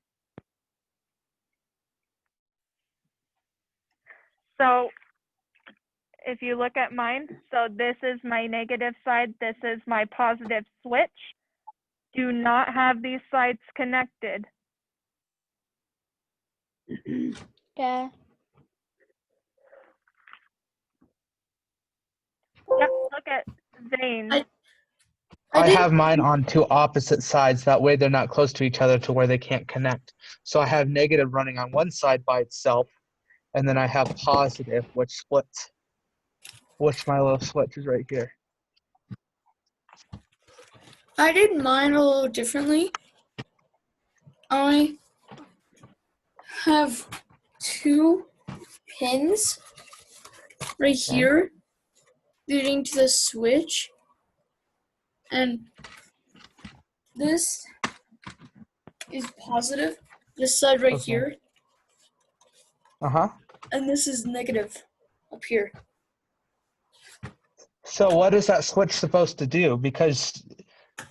So if you look at mine, so this is my negative side, this is my positive switch. Do not have these sides connected. Okay. Yep, look at Zane's. I have mine on two opposite sides. That way they're not close to each other to where they can't connect. So I have negative running on one side by itself, and then I have positive, which splits, which my little switch is right here. I did mine a little differently. I have 2 pins right here leading to the switch, and this is positive, this side right Okay. here, Uh-huh. and this is negative up here. So what is that switch supposed to do? Because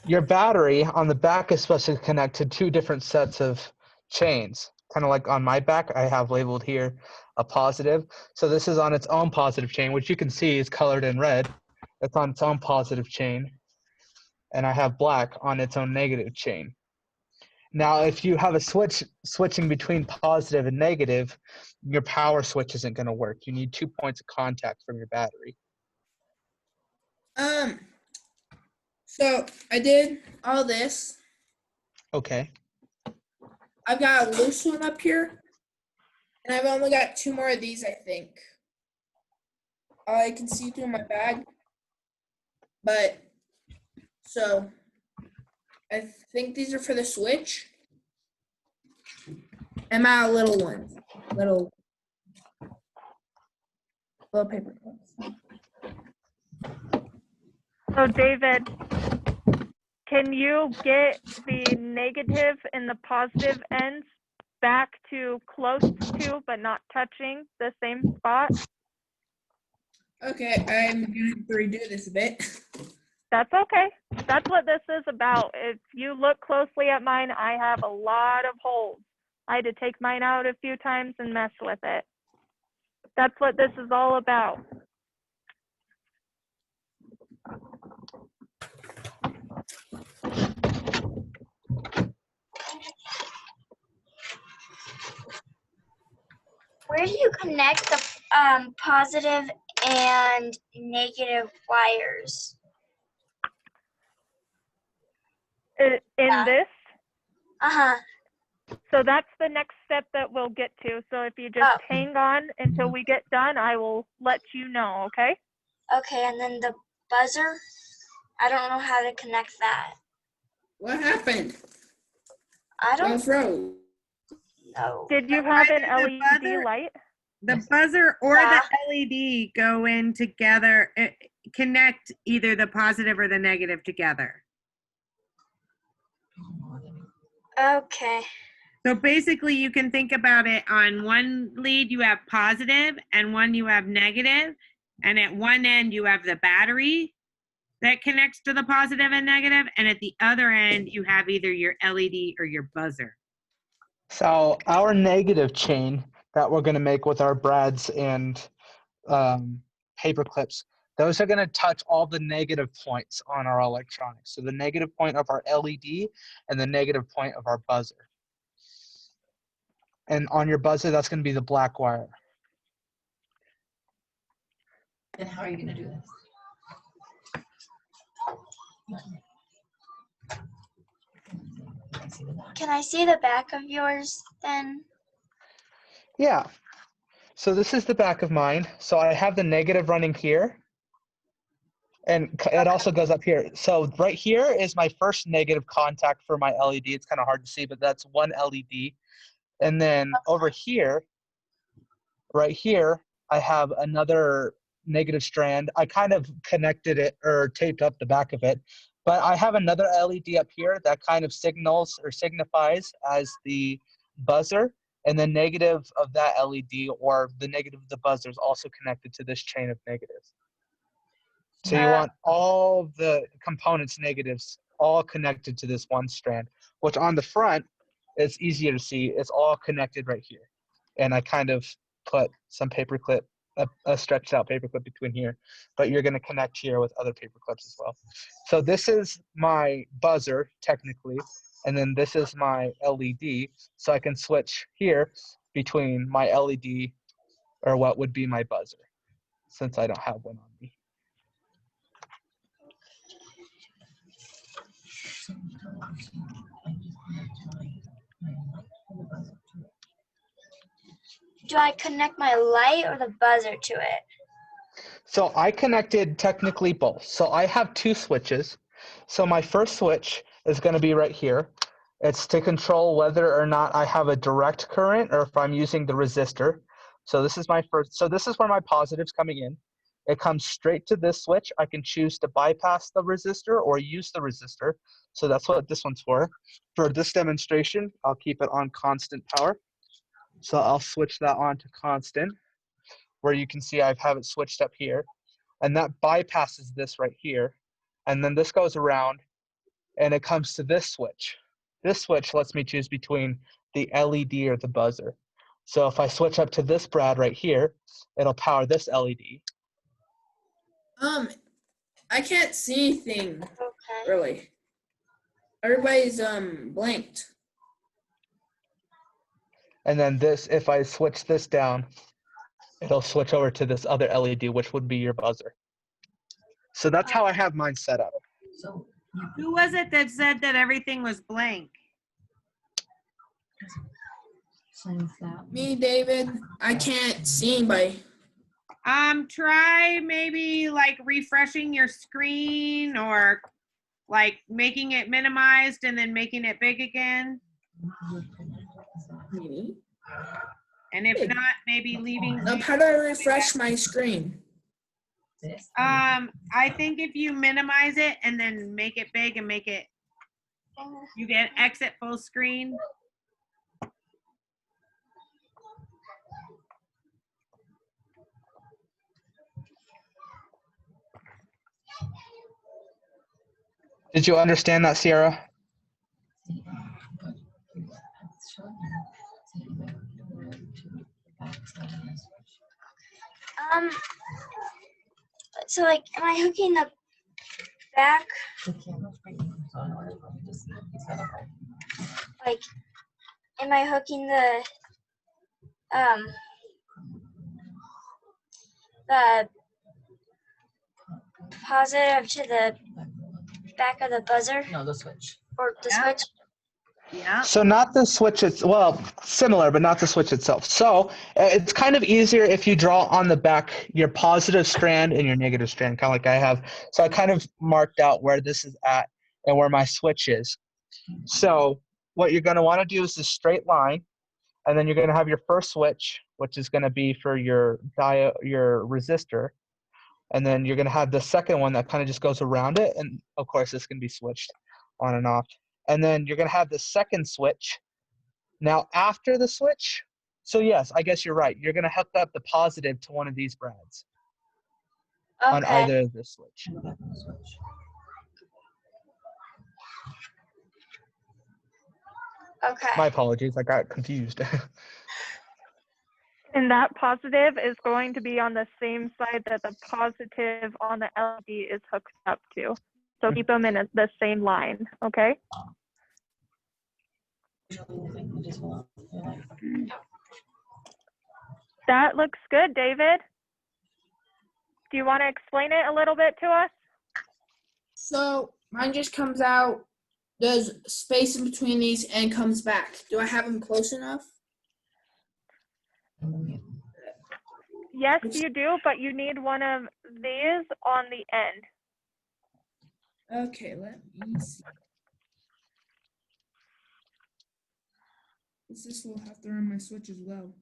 your battery on the back is supposed to connect to two different sets of chains. Kind of like on my back, I have labeled here a positive. So this is on its own positive chain, which you can see is colored in red. It's on its own positive chain. And I have black on its own negative chain. Now, if you have a switch switching between positive and negative, your power switch isn't going to work. You need 2 points of contact from your battery. So I did all this. Okay. I've got a loose one up here, and I've only got 2 more of these, I think. I can see through my bag, but so I think these are for the switch. And my little ones, little paper clips. So David, can you get the negative and the positive ends back to close to but not touching the same spot? Okay, I'm gonna have to redo this a bit. That's okay. That's what this is about. If you look closely at mine, I have a lot of holes. I had to take mine out a few times and mess with it. That's what this is all about. Where do you connect the positive and negative wires? In Yeah. this, Uh-huh. so that's the next step that we'll get to. So if you just hang on until we get done, I will let you know, okay? Okay, and then the buzzer, I don't know how to connect that. What happened? I Don't don't froze. know. Did you have an Either the LED buzzer- light? The buzzer or Yeah. the LED go in together, connect either the positive or the negative together. Okay. So basically you can think about it, on one lead you have positive and one you have negative, and at one end you have the battery that connects to the positive and negative, and at the other end you have either your LED or your buzzer. So our negative chain that we're going to make with our brads and paper clips, those are going to touch all the negative points on our electronics. So the negative point of our LED and the negative point of our buzzer. And on your buzzer, that's going to be the black wire. Then how are you going to do this? Can I see the back of yours then? Yeah. So this is the back of mine. So I have the negative running here. And it also goes up here. So right here is my first negative contact for my LED. It's kind of hard to see, but that's one LED. And then over here, right here, I have another negative strand. I kind of connected it or taped up the back of it. But I have another LED up here that kind of signals or signifies as the buzzer. And the negative of that LED or the negative of the buzzer is also connected to this chain of negatives. So you want all the components negatives all connected to this one strand, which on the front, it's easier to see. It's all connected right here. And I kind of put some paper clip, a stretched out paper clip between here, but you're gonna connect here with other paper clips as well. So this is my buzzer technically, and then this is my LED. So I can switch here between my LED or what would be my buzzer, since I don't have one on me. Do I connect my light or the buzzer to it? So I connected technically both. So I have two switches. So my first switch is going to be right here. It's to control whether or not I have a direct current or if I'm using the resistor. So this is my first. So this is where my positive's coming in. It comes straight to this switch. I can choose to bypass the resistor or use the resistor. So that's what this one's for. For this demonstration, I'll keep it on constant power. So I'll switch that on to constant, where you can see I have it switched up here. And that bypasses this right here. And then this goes around and it comes to this switch. This switch lets me choose between the LED or the buzzer. So if I switch up to this brad right here, it'll power this LED. I can't see anything Okay. really. Everybody's blanked. And then this, if I switch this down, it'll switch over to this other LED, which would be your buzzer. So that's how I have mine set up. So Who was it that said that everything was blank? since that Me, David, I can't see anybody. Try maybe like refreshing your screen or like making it minimized and then making it big again. Maybe. And if not, maybe leaving. How do I refresh my screen? I think if you minimize it and then make it big and make it, you get exit full screen. Did you understand that, Sierra? So like, am I hooking the back? Like, am I hooking the positive to the back of the buzzer No, the switch. or the Yeah. switch? Yeah. So not the switch, well, similar, but not the switch itself. So it's kind of easier if you draw on the back your positive strand and your negative strand, kind of like I have. So I kind of marked out where this is at and where my switch is. So what you're going to want to do is a straight line, and then you're going to have your first switch, which is going to be for your your resistor. And then you're going to have the second one that kind of just goes around it. And of course, this can be switched on and off. And then you're going to have the second switch. Now, after the switch, so yes, I guess you're right. You're going to hook up the positive to one of these brads on Okay. either of the switch. Okay. My apologies. I got confused. And that positive is going to be on the same side that the positive on the LED is hooked up to. So keep them in the same line, okay? That looks good, David. do you want to explain it a little bit to us? So mine just comes out, there's space in between these and comes back. Do I have them close enough? Yes, you do, but you need one of these on the end. Okay, let me see. This will have to run my switch as well.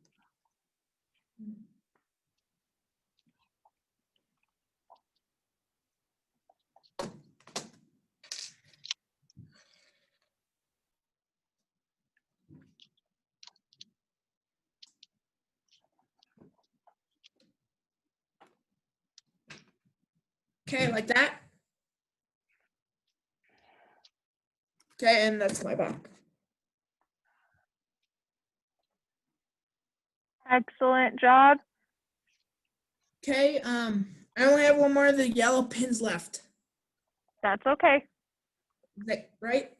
Okay, like that. Okay, and that's my back. Excellent job. Okay, I only have one more of the yellow pins left. That's okay. Is that right?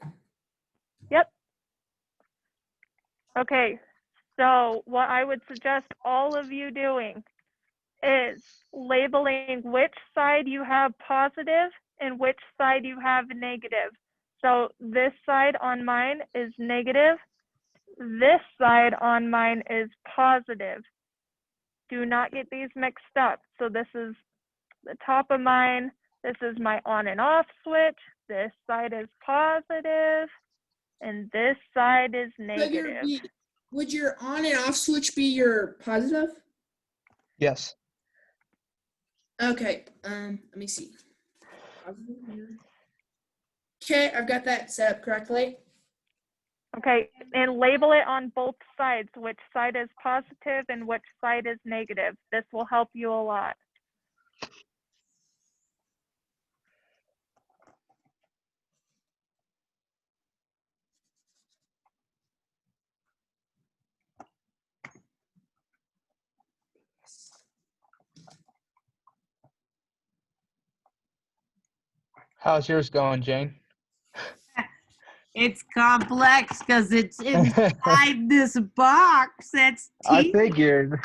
Yep. Okay, so what I would suggest all of you doing is labeling which side you have positive and which side you have negative. So this side on mine is negative. This side on mine is positive. Do not get these mixed up. So this is the top of mine. This is my on and off switch. This side is positive, and this side is negative. Would your on and off switch be your positive? Yes. Okay, let me see. Okay, I've got that set up correctly. Okay, and label it on both sides, which side is positive and which side is negative. This will help you a lot. How's yours going, Jane? It's complex because it's inside this box that's I teeth. figured.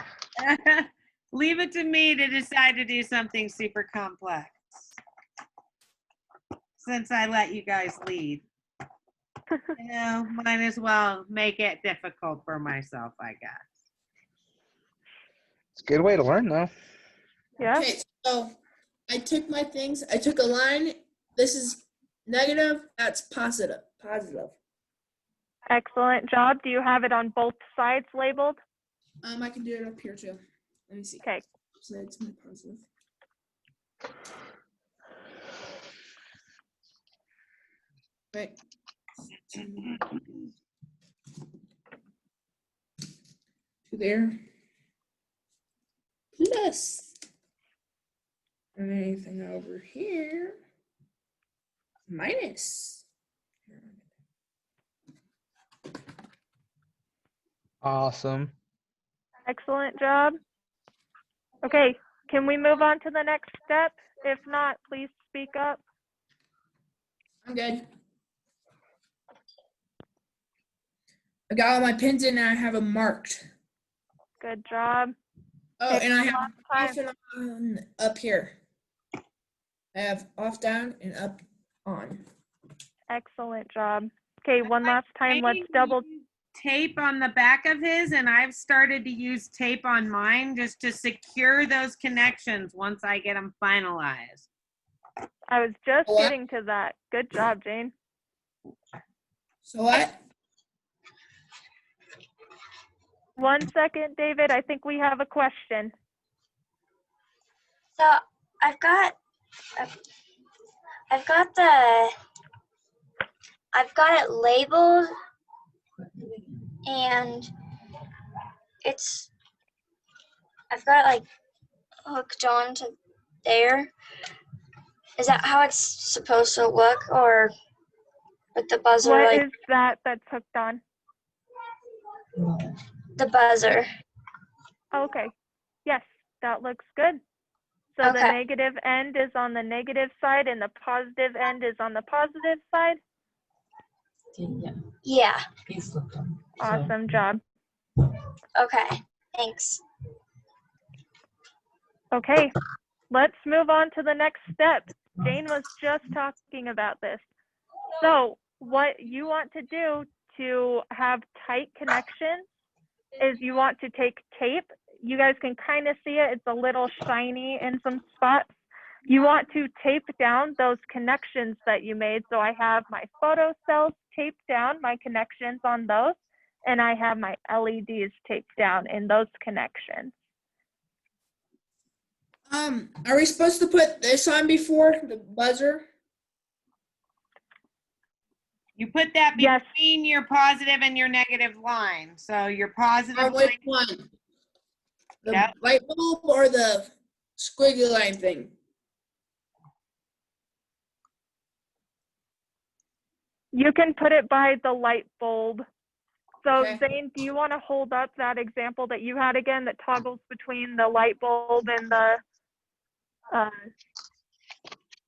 Leave it to me to decide to do something super complex. Since I let you guys lead. You know, might as well make it difficult for myself, I guess. It's a good way to learn, though. Yeah. Okay, so I took my things, I took a line. This is negative, that's positive. Positive. Excellent job. Do you have it on both sides labeled? I can do it up here too. Let me see. Okay. Sides my positive. Right. To there. Plus. And anything over here. Minus. Awesome. Excellent job. Okay, can we move on to the next step? If not, please speak up. I'm good. I got all my pins in and I have them marked. Good job. Oh, Okay, and I one have last off time. and on up here. I have off, down, and up, on. Excellent job. Okay, one last time, let's Jane double. used tape on the back of his, and I've started to use tape on mine just to secure those connections once I get them finalized. I was just What? getting to that. Good job, Jane. So what? 1 second, David. I think we have a question. So I've got it labeled, and I've got it like hooked on to there. Is that how it's supposed to look, or with the buzzer? What like is that that's hooked on? the buzzer? Okay. Yes, that looks good. So the Okay. negative end is on the negative side and the positive end is on the positive side? Yeah, Yeah. he's looked on. Awesome job. Okay. Thanks. Okay. let's move on to the next step. Jane was just talking about this. So what you want to do to have tight connections is you want to take tape. You guys can kind of see it. It's a little shiny in some spots. You want to tape down those connections that you made. So I have my photo cells taped down, my connections on those, and I have my LEDs taped down in those connections. Are we supposed to put this on before the buzzer? You put that Yes. between your positive and your negative line. So your positive Or which line, one? The Yep. light bulb or the squiggly line thing? You can put it by the light bulb. So Okay. Zane, do you want to hold up that example that you had again that toggles between the light bulb and the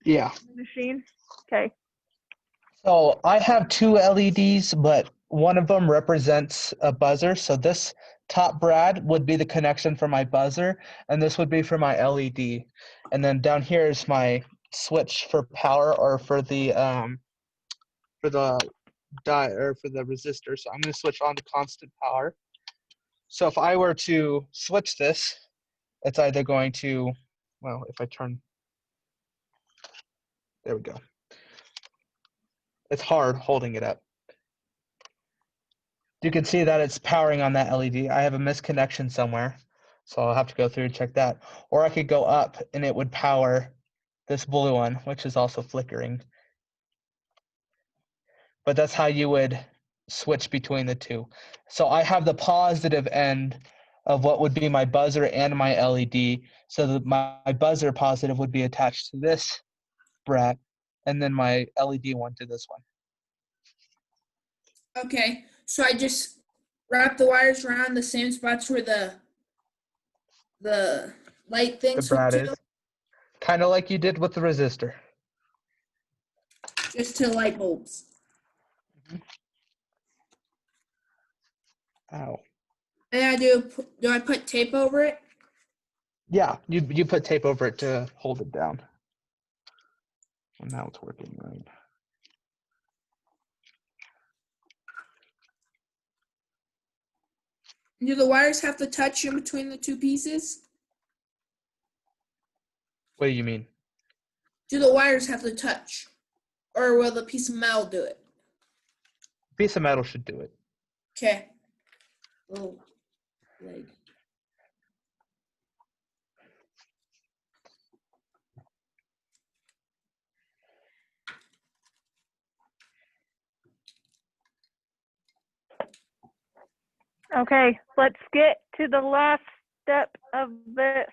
Yeah. machine? Okay. So I have two LEDs, but one of them represents a buzzer. So this top brad would be the connection for my buzzer, and this would be for my LED. And then down here is my switch for power or for the resistor. So I'm going to switch on to constant power. So if I were to switch this, it's either going to, well, if I turn, there we go. It's hard holding it up. You can see that it's powering on that LED. I have a misconnection somewhere, so I'll have to go through and check that. Or I could go up and it would power this blue one, which is also flickering. But that's how you would switch between the two. So I have the positive end of what would be my buzzer and my LED. So that my buzzer positive would be attached to this brad, and then my LED one to this one. Okay. So I just wrap the wires around the same spots where the light The things hook brad to, is kind of like you did with the resistor. just to light bulbs. Ow. And do I put tape over it? Yeah, you put tape over it to hold it down. And now it's working right. Do the wires have to touch in between the two pieces? What do you mean? Do the wires have to touch? Or will the piece of metal do it? Piece of metal should do it. Okay. Little leg. Okay, let's get to the last step of this.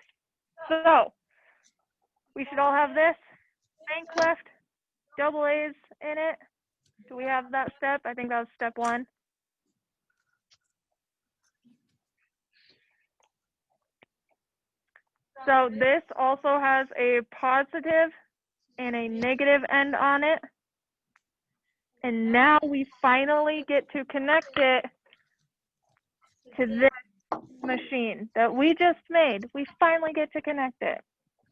So, we should all have this bank left, double A's in it. Do we have that step? I think that was step 1. So this also has a positive and a negative end on it. And now we finally get to connect it to this machine that we just made. We finally get to connect it.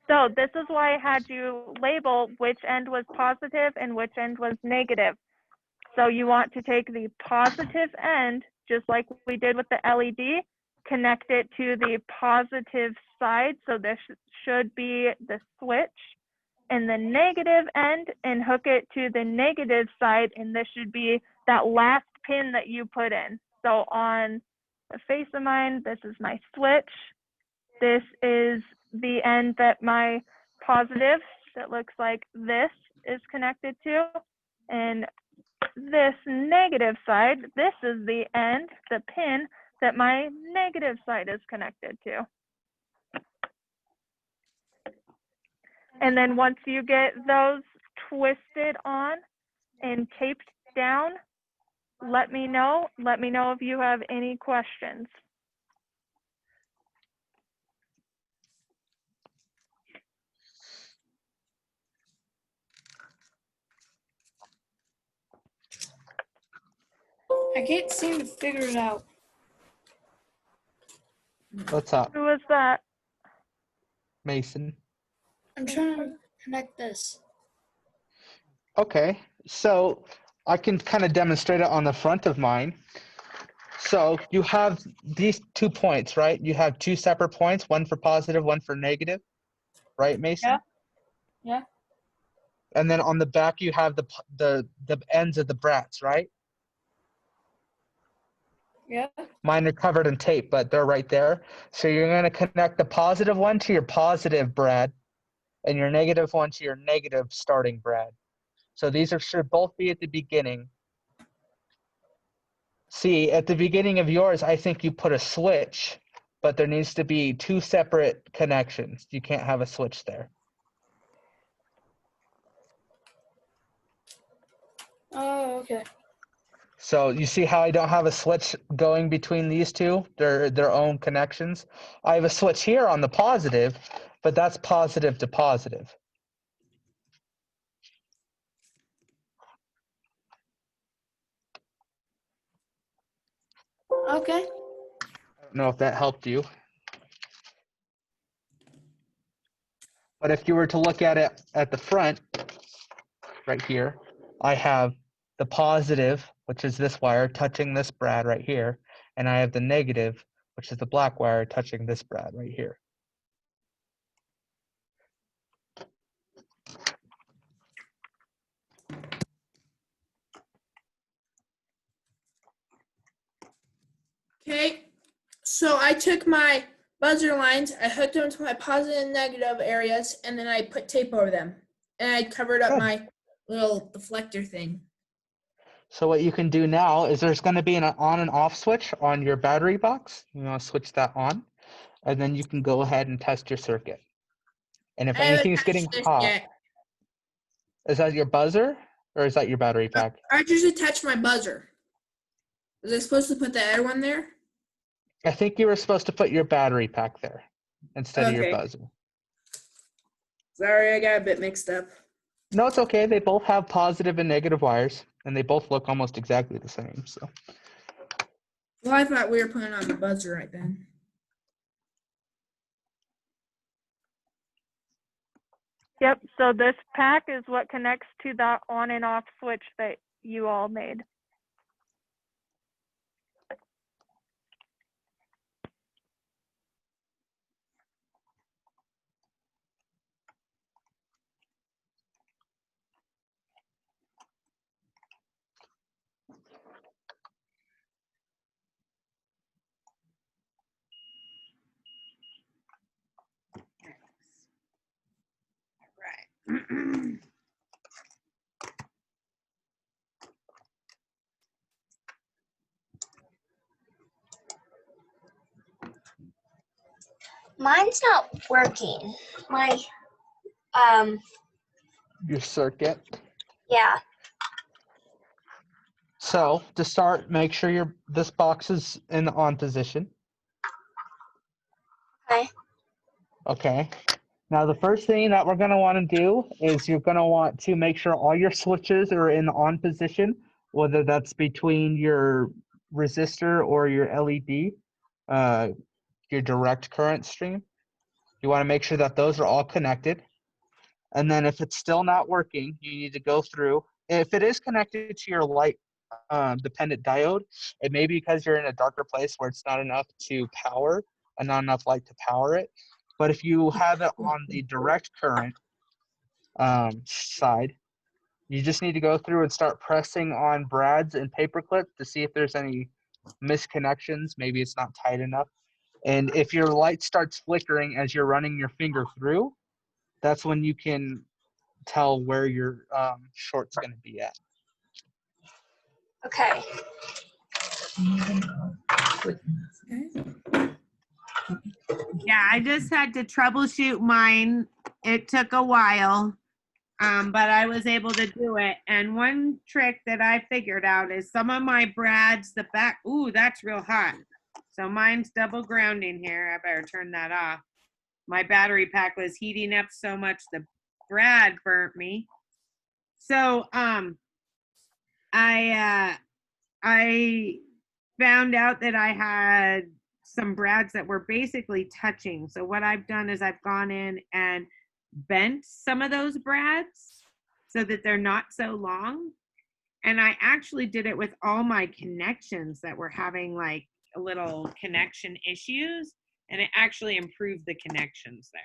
So this is why I had you label which end was positive and which end was negative. So you want to take the positive end, just like we did with the LED, connect it to the positive side. So this should be the switch. And the negative end and hook it to the negative side. And this should be that last pin that you put in. So on the face of mine, this is my switch. This is the end that my positive that looks like this is connected to. And this negative side, this is the end, the pin that my negative side is connected to. And then once you get those twisted on and taped down, let me know. Let me know if you have any questions. I can't seem to figure it out. What's up, Who was that? Mason? I'm trying to connect this. Okay, so I can kind of demonstrate it on the front of mine. So you have these 2 points, right? You have 2 separate points, one for positive, one for negative, right, Mason? Yeah. Yeah. And then on the back you have the ends of the brats, right? Yeah. Mine are covered in tape, but they're right there. So you're going to connect the positive one to your positive brad and your negative one to your negative starting brad. So these should both be at the beginning. See, at the beginning of yours, I think you put a switch, but there needs to be 2 separate connections. You can't have a switch there. Oh, okay. So you see how I don't have a switch going between these two? They're their own connections. I have a switch here on the positive, but that's positive to positive. Okay. I don't know if that helped you. But if you were to look at it at the front, right here, I have the positive, which is this wire, touching this brad right here, and I have the negative, which is the black wire, touching this brad right here. Okay, so I took my buzzer lines, I hooked them to my positive and negative areas, and then I put tape over them. And I covered up Good. my little deflector thing. So what you can do now is there's going to be an on and off switch on your battery box. You want to switch that on, and then you can go ahead and test your circuit. And if I haven't anything's getting touched this hot, yet. is that your buzzer or is that your battery pack? I just attached my buzzer. Was I supposed to put the other one there? I think you were supposed to put your battery pack there instead of your Okay. buzzer. Sorry, I got a bit mixed up. No, it's okay. They both have positive and negative wires, and they both look almost exactly the same. So Well, I thought we were putting on the buzzer right then. Yep, so this pack is what connects to that on and off switch that you all made. Right. Mine's not working. My your circuit. yeah. So to start, make sure this box is in the on position. Okay. Okay. Now the first thing that we're going to want to do is you're going to want to make sure all your switches are in the on position, whether that's between your resistor or your LED, your direct current stream. You want to make sure that those are all connected. And then if it's still not working, you need to go through. If it is connected to your light dependent diode, it may be because you're in a darker place where it's not enough to power and not enough light to power it. But if you have it on the direct current side, you just need to go through and start pressing on brads and paper clips to see if there's any misconnections. Maybe it's not tight enough. And if your light starts flickering as you're running your finger through, that's when you can tell where your short's going to be at. Okay. Yeah, I just had to troubleshoot mine. It took a while, but I was able to do it. And one trick that I figured out is some of my brads, the back, ooh, that's real hot. So mine's double grounding here. I better turn that off. My battery pack was heating up so much the brad burnt me. So I found out that I had some brads that were basically touching. So what I've done is I've gone in and bent some of those brads so that they're not so long. And I actually did it with all my connections that were having like a little connection issues, and it actually improved the connections there.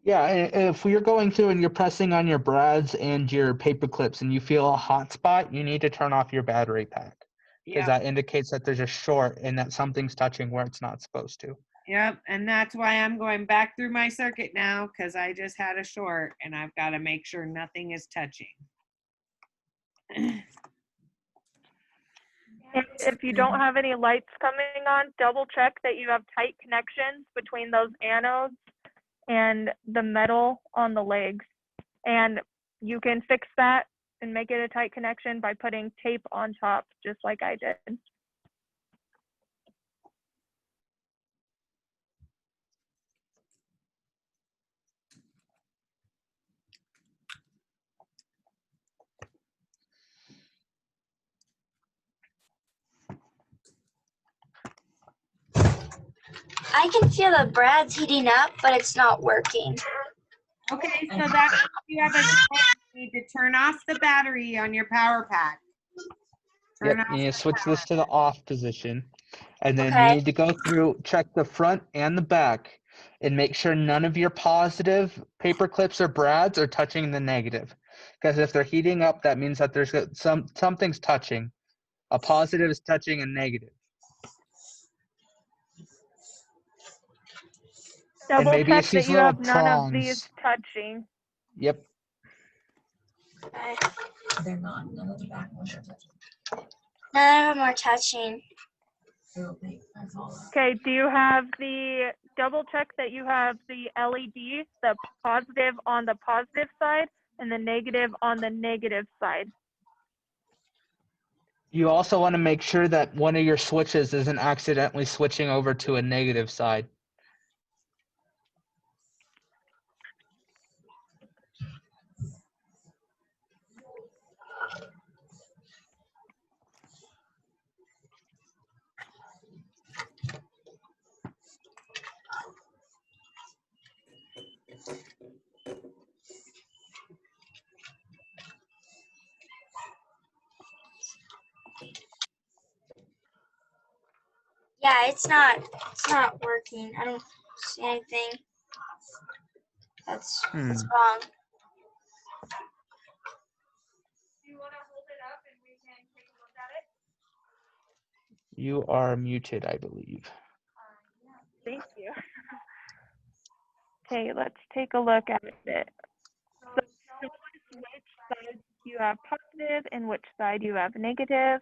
Yeah, if you're going through and you're pressing on your brads and your paper clips and you feel a hot spot, you need to turn off your battery pack, because that indicates that there's a short and that something's touching where it's not supposed to. Yep, and that's why I'm going back through my circuit now, because I just had a short and I've got to make sure nothing is touching. If you don't have any lights coming on, double check that you have tight connections between those anodes and the metal on the legs. And you can fix that and make it a tight connection by putting tape on top, just like I did. I can feel the brads heating up, but it's not working. Okay, so that you have a you need to turn off the battery on your power pack. Yep, you need to switch this to the off position. And then you Okay. need to go through, check the front and the back, and make sure none of your positive paper clips or brads are touching the negative. Because if they're heating up, that means that there's something's touching. A positive is touching a negative. Double maybe check it's that these you little have none of these prongs. touching. Yep. They're not. None of the back ones are touching. None of them are touching. Okay, do you have the, double check that you have the LED, the positive on the positive side and the negative on the negative side. You also want to make sure that one of your switches isn't accidentally switching over to a negative side. Yeah, it's not working. I don't see anything that's wrong. Do you want to hold it up and we can take a look at it? You are muted, I believe. Thank you. Okay, let's take a look at it. So show us which side you have positive and which side you have negative.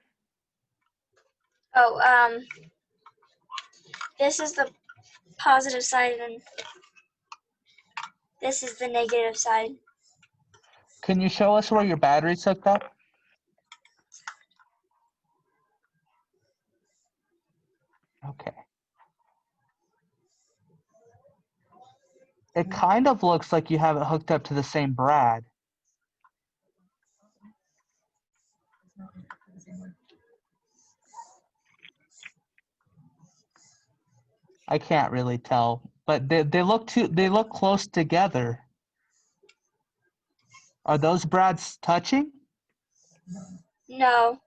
Oh, this is the positive side and this is the negative side. Can you show us where your battery's hooked up? Okay. It kind of looks like you have it hooked up to the same brad. I can't really tell, but they look close together. Are those brads touching? No.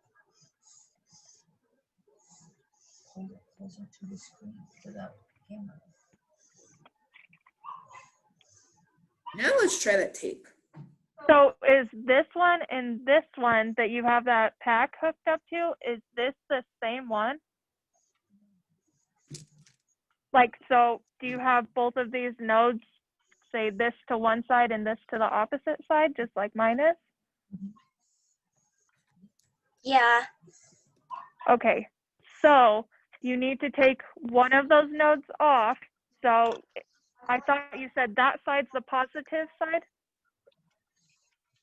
Hold it closer to the screen, to the camera. Now let's try that tape. So is this one and this one that you have that pack hooked up to, is this the same one? Like, so do you have both of these nodes, say this to one side and this to the opposite side, just like mine is? Yeah. Okay, so you need to take one of those nodes off. So I thought you said that side's the positive side?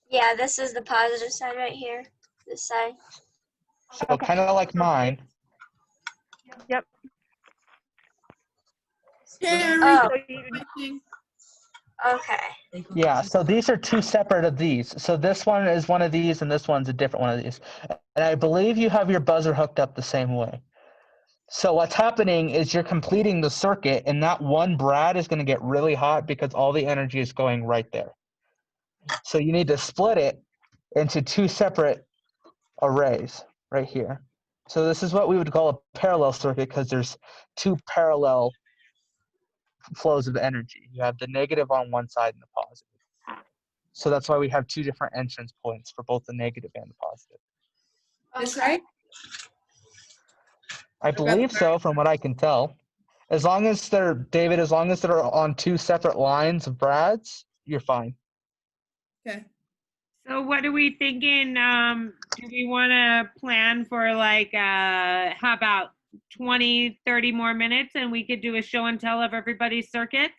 Yeah, this is the positive side right here. This side. So Okay. kind of like mine. Yep. Oh. So you, Okay. Yeah, so these are two separate of these. So this one is one of these and this one's a different one of these. And I believe you have your buzzer hooked up the same way. So what's happening is you're completing the circuit, and that one brad is going to get really hot because all the energy is going right there. So you need to split it into two separate arrays right here. So this is what we would call a parallel circuit because there's two parallel flows of energy. You have the negative on one side and the positive. So that's why we have two different entrance points for both the negative and the positive. This right? I believe so, from what I can tell. As long as they're, David, as long as they're on two separate lines of brads, you're fine. Okay. So what are we thinking? Do we want to plan for like, how about 20, 30 more minutes and we could do a show and tell of everybody's circuits?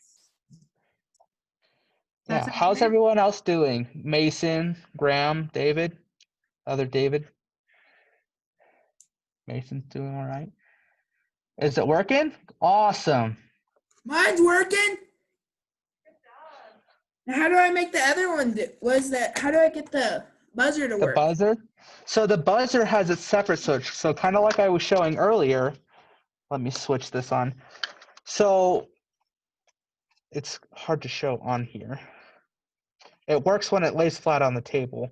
Yeah. That sound How's good? everyone else doing? Mason, Graham, David, other David? Mason's doing all right. Is it working? Awesome. Mine's working. Now, how do I make the other one? How do I get the buzzer to The work? buzzer. So the buzzer has its separate switch. So kind of like I was showing earlier, let me switch this on. So it's hard to show on here. It works when it lays flat on the table.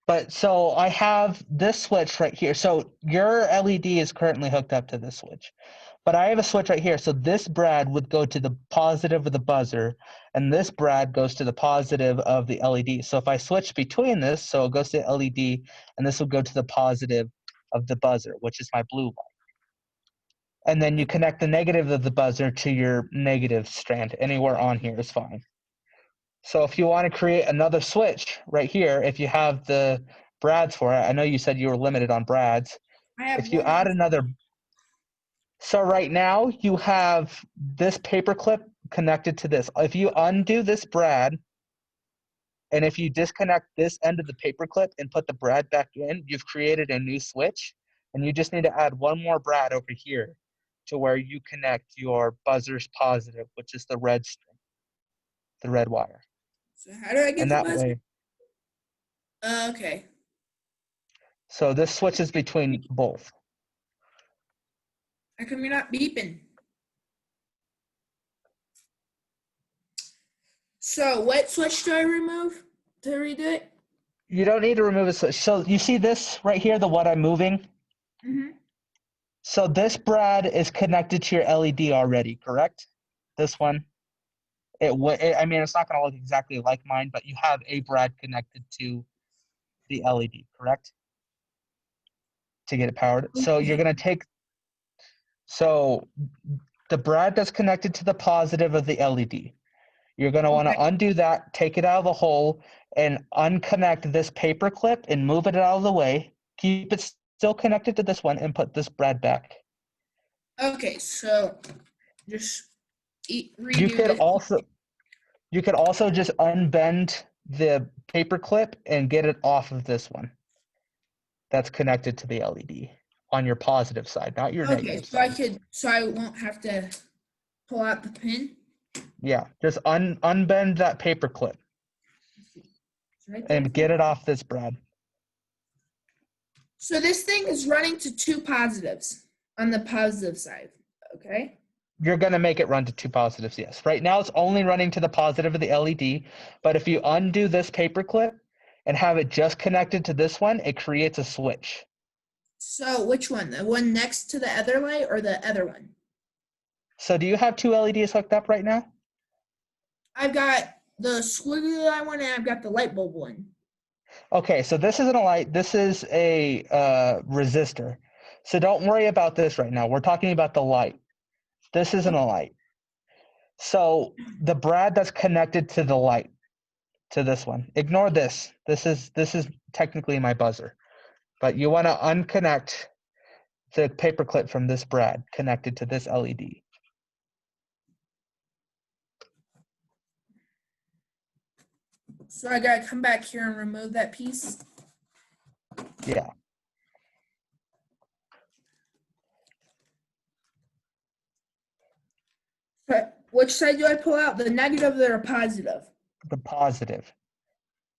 But so I have this switch right here. So your LED is currently hooked up to this switch. But I have a switch right here. So this brad would go to the positive of the buzzer, and this brad goes to the positive of the LED. So if I switch between this, so it goes to the LED, and this will go to the positive of the buzzer, which is my blue light. And then you connect the negative of the buzzer to your negative strand. Anywhere on here is fine. So if you want to create another switch right here, if you have the brads for it, I know you said you were limited on brads. I have If you one. add another, so right now you have this paper clip connected to this. If you undo this brad, and if you disconnect this end of the paper clip and put the brad back in, you've created a new switch, and you just need to add one more brad over here to where you connect your buzzer's positive, which is the red string, the red wire. So how do I get And the that buzzer? way, Okay. so this switches between both. How come you're not beeping? So what switch do I remove to redo it? You don't need to remove a switch. So you see this right here, the what I'm moving? Mm-hmm. So this brad is connected to your LED already, correct? This one. I mean, it's not going to look exactly like mine, but you have a brad connected to the LED, correct? To get it powered. So you're going to take, so the brad that's connected to the positive of the LED. You're going to want to undo that, take it out of the hole, and unconnect this paper clip and move it out of the way. Keep it still connected to this one and put this brad back. Okay, so just redo You could this. also just unbend the paper clip and get it off of this one. That's connected to the LED on your positive side, not your Okay, negative so I side. could, so I won't have to pull out the pin. Yeah, just unbend that paper clip It's right there. and get it off this brad. So this thing is running to two positives on the positive side. Okay. You're going to make it run to two positives, yes. Right now it's only running to the positive of the LED, but if you undo this paper clip and have it just connected to this one, it creates a switch. So which one? The one next to the other light or the other one? So do you have two LEDs hooked up right now? I've got the squiggly line one and I've got the light bulb one. Okay, so this isn't a light, this is a resistor. So don't worry about this right now. We're talking about the light. This isn't a light. So the brad that's connected to the light, to this one, ignore this. This is technically my buzzer. But you want to unconnect the paper clip from this brad connected to this LED. So I gotta come back here and remove that piece. Yeah. But which side do I pull out? The negative or the positive? The positive.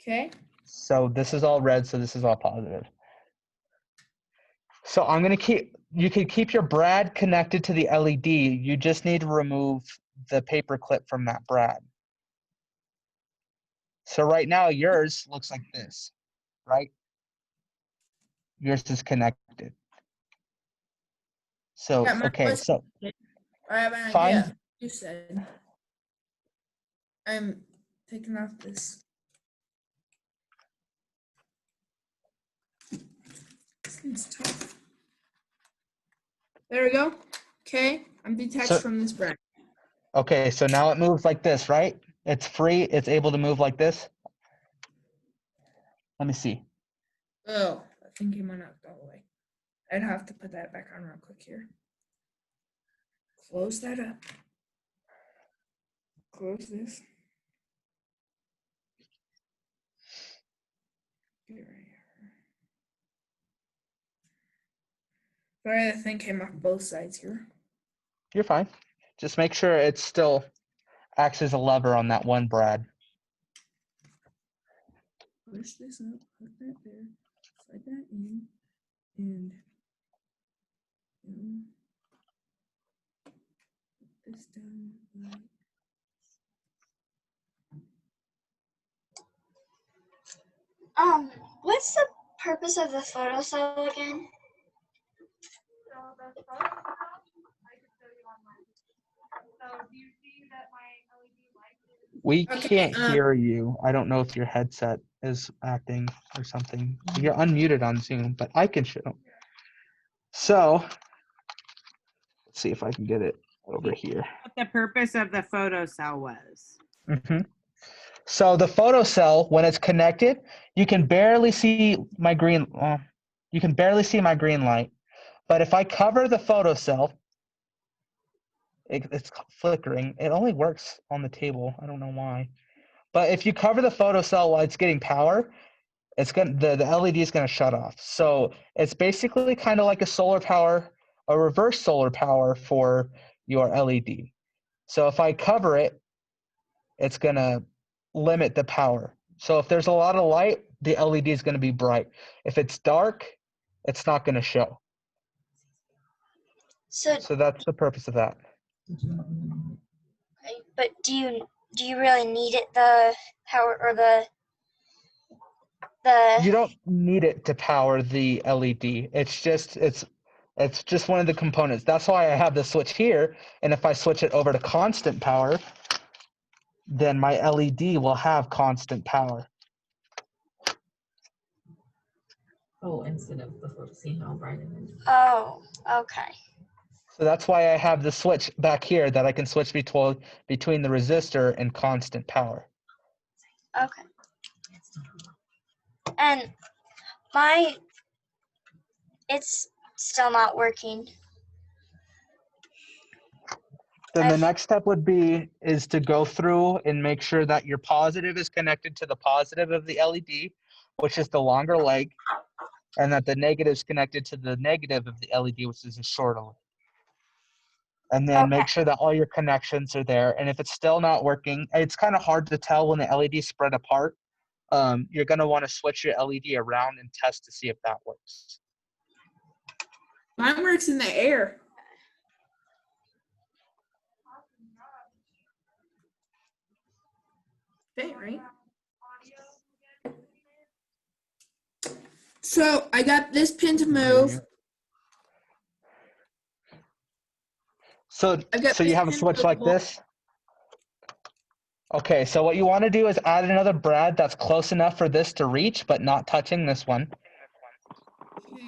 Okay. So this is all red, so this is all positive. So I'm gonna keep. You can keep your brad connected to the LED. You just need to remove the paper clip from that brad. So right now yours looks like this, right? Yours is connected. So Yeah, my okay, voice- so I have an find idea. You said I'm taking off this. This thing's tough. There we go. Okay, I'm detached So- from this brand. okay, so now it moves like this, right? It's free. It's able to move like this. Let me see. Oh, I think he went out all the way. I'd have to put that back on real quick here. Close that up. Close this. Get right here. Sorry, the thing came off both sides here. You're fine. Just make sure it still acts as a lever on that one brad. Push this up, put that there, slide that in, and put this down like What's the purpose of the photo cell again? We Okay, can't hear you. I don't know if your headset is acting or something. You're unmuted on Zoom, but I can show. So let's see if I can get it over here. What the purpose of the photo cell was. So the photo cell, when it's connected, you can barely see my green. You can barely see my green light. But if I cover the photo cell, it's flickering. It only works on the table. I don't know why. But if you cover the photo cell while it's getting power, it's gonna the LED is gonna shut off. So it's basically kind of like a solar power, a reverse solar power for your LED. So if I cover it, it's gonna limit the power. So if there's a lot of light, the LED is gonna be bright. If it's dark, it's not gonna show. So, So that's the purpose of that. but do you really need it, the power or the You don't need it to power the LED. It's just one of the components. That's why I have the switch here. And if I switch it over to constant power, then my LED will have constant power. Oh, instead of the photo, see how bright it is. Oh, okay. So that's why I have the switch back here that I can switch between the resistor and constant power. Okay. And it's still not working. Then the next step would be is to go through and make sure that your positive is connected to the positive of the LED, which is the longer leg, and that the negative is connected to the negative of the LED, which is a shorter leg. And then make sure that all your connections are there. And if it's still not working, it's kind of hard to tell when the LEDs spread apart. You're going to want to switch your LED around and test to see if that works. mine works in the air. Okay, right? So I got this pin to move. So you have a switch like this? Okay, so what you want to do is add another brad that's close enough for this to reach, but not touching this one. Okay.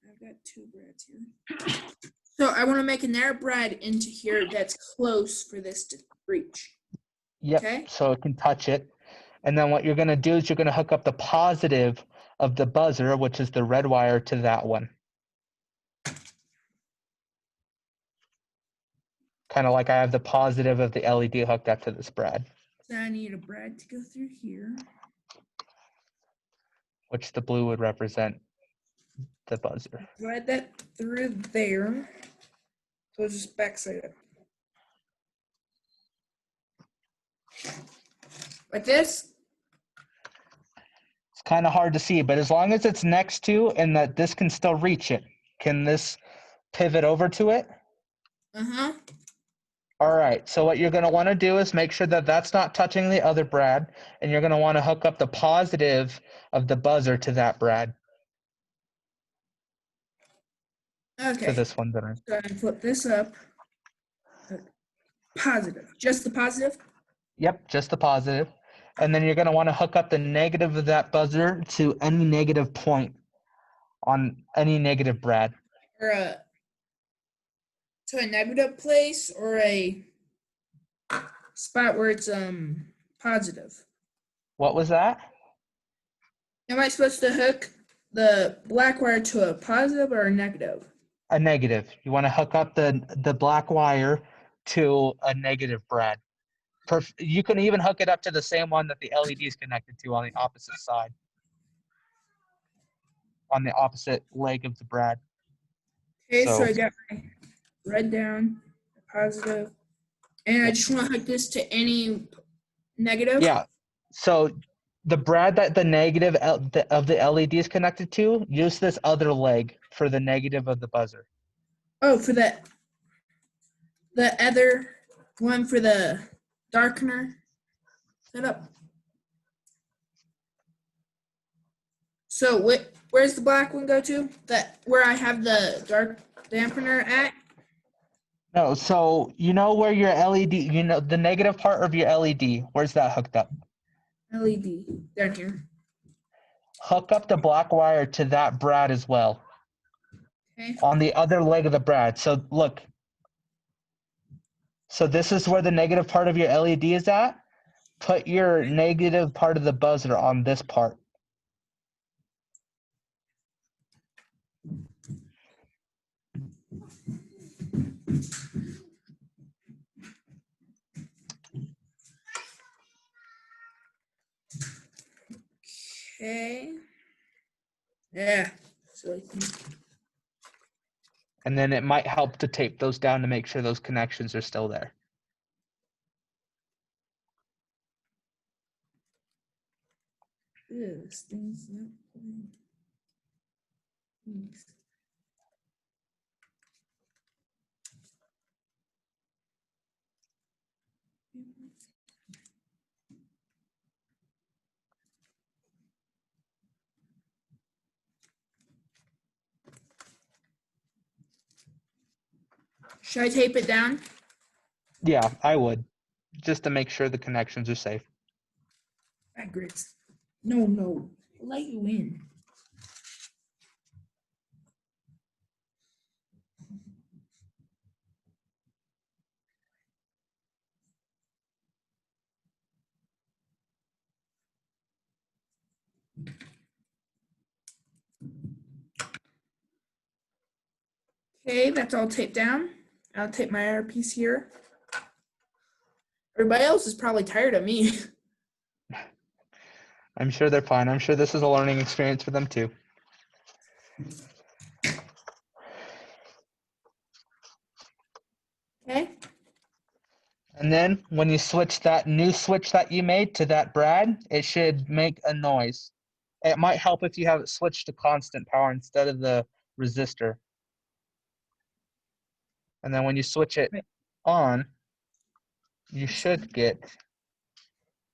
I've got two brads here. So I want to make another brad into here that's close for this to reach. Yep, Okay. so it can touch it. And then what you're going to do is you're going to hook up the positive of the buzzer, which is the red wire, to that one. Kind of like I have the positive of the LED hooked up to this brad. So I need a brad to go through here. Which the blue would represent the buzzer. Thread that through there. So just backside it. Like this? kind of hard to see, but as long as it's next to and that this can still reach it, can this pivot over to it? Uh-huh. All right, so what you're going to want to do is make sure that that's not touching the other brad, and you're going to want to hook up the positive of the buzzer to that brad, to Okay. this one there. So I'm gonna flip this up. Positive. Just the positive? Yep, just the positive. And then you're going to want to hook up the negative of that buzzer to any negative point on any negative brad. Or to a negative place or a spot where it's positive. What was that? Am I supposed to hook the black wire to a positive or a negative? A negative. You want to hook up the black wire to a negative brad. You can even hook it up to the same one that the LED is connected to on the opposite side, on the opposite leg of the brad. Okay, so So I got my red down, positive, and I just want to hook this to any negative. yeah, so the brad that the negative of the LED is connected to, use this other leg for the negative of the buzzer. Oh, for the other one for the darkener setup. So where's the black one go to? That where I have the dark dampener at? No, so you know where your LED, you know the negative part of your LED, where's that hooked up? LED down here. Hook up the black wire to that brad as well. Okay. On the other leg of the brad. So look. So this is where the negative part of your LED is at. Put your negative part of the buzzer on this part. Okay. Yeah. So And then it might help to tape those down to make sure those connections are still there. this thing's not playing. Should I tape it down? Yeah, I would. Just to make sure the connections are safe. Grits. No. I'll let you in. Okay, that's all taped down. I'll tape my earpiece here. Everybody else is probably tired of me. I'm sure they're fine. I'm sure this is a learning experience for them too. Okay. And then when you switch that new switch that you made to that brad, it should make a noise. It might help if you have it switched to constant power instead of the resistor. And then when you switch it on, you should get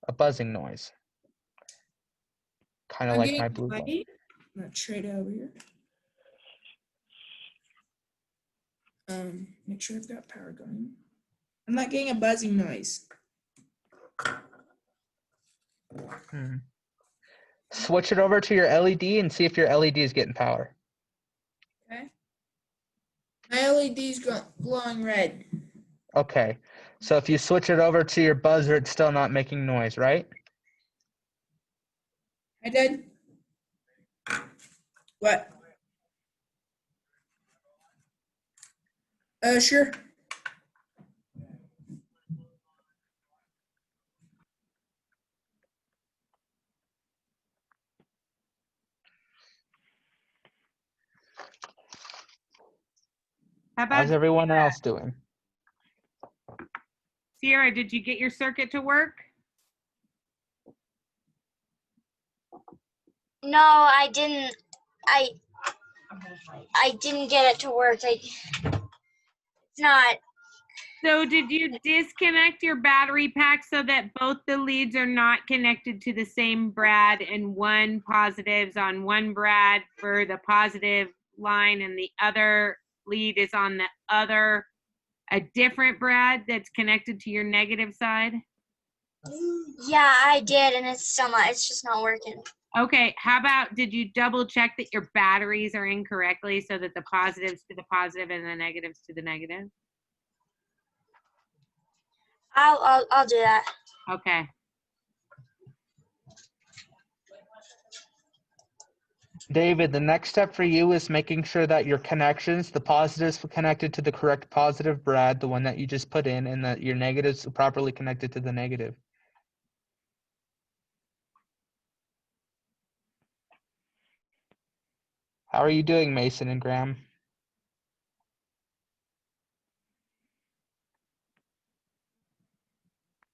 a buzzing noise. Kind of like my blue one. I'm gonna trade over here. Make sure I've got power going. I'm not getting a buzzing noise. Switch it over to your LED and see if your LED is getting power. Okay. My LED's glowing red. Okay, so if you switch it over to your buzzer, it's still not making noise, right? I did. What? Sure. How about How's everyone else doing? Sierra? Did you get your circuit to work? No, I didn't. I didn't get it to work. It's not. So did you disconnect your battery pack so that both the leads are not connected to the same brad and one positive's on one brad for the positive line and the other lead is on the other, a different brad that's connected to your negative side? Yeah, I did, and it's still not. It's just not working. Okay, how about, did you double check that your batteries are in correctly so that the positives to the positive and the negatives to the negative? I'll do that. Okay. David, the next step for you is making sure that your connections, the positives connected to the correct positive brad, the one that you just put in, and that your negatives are properly connected to the negative. How are you doing, Mason and Graham?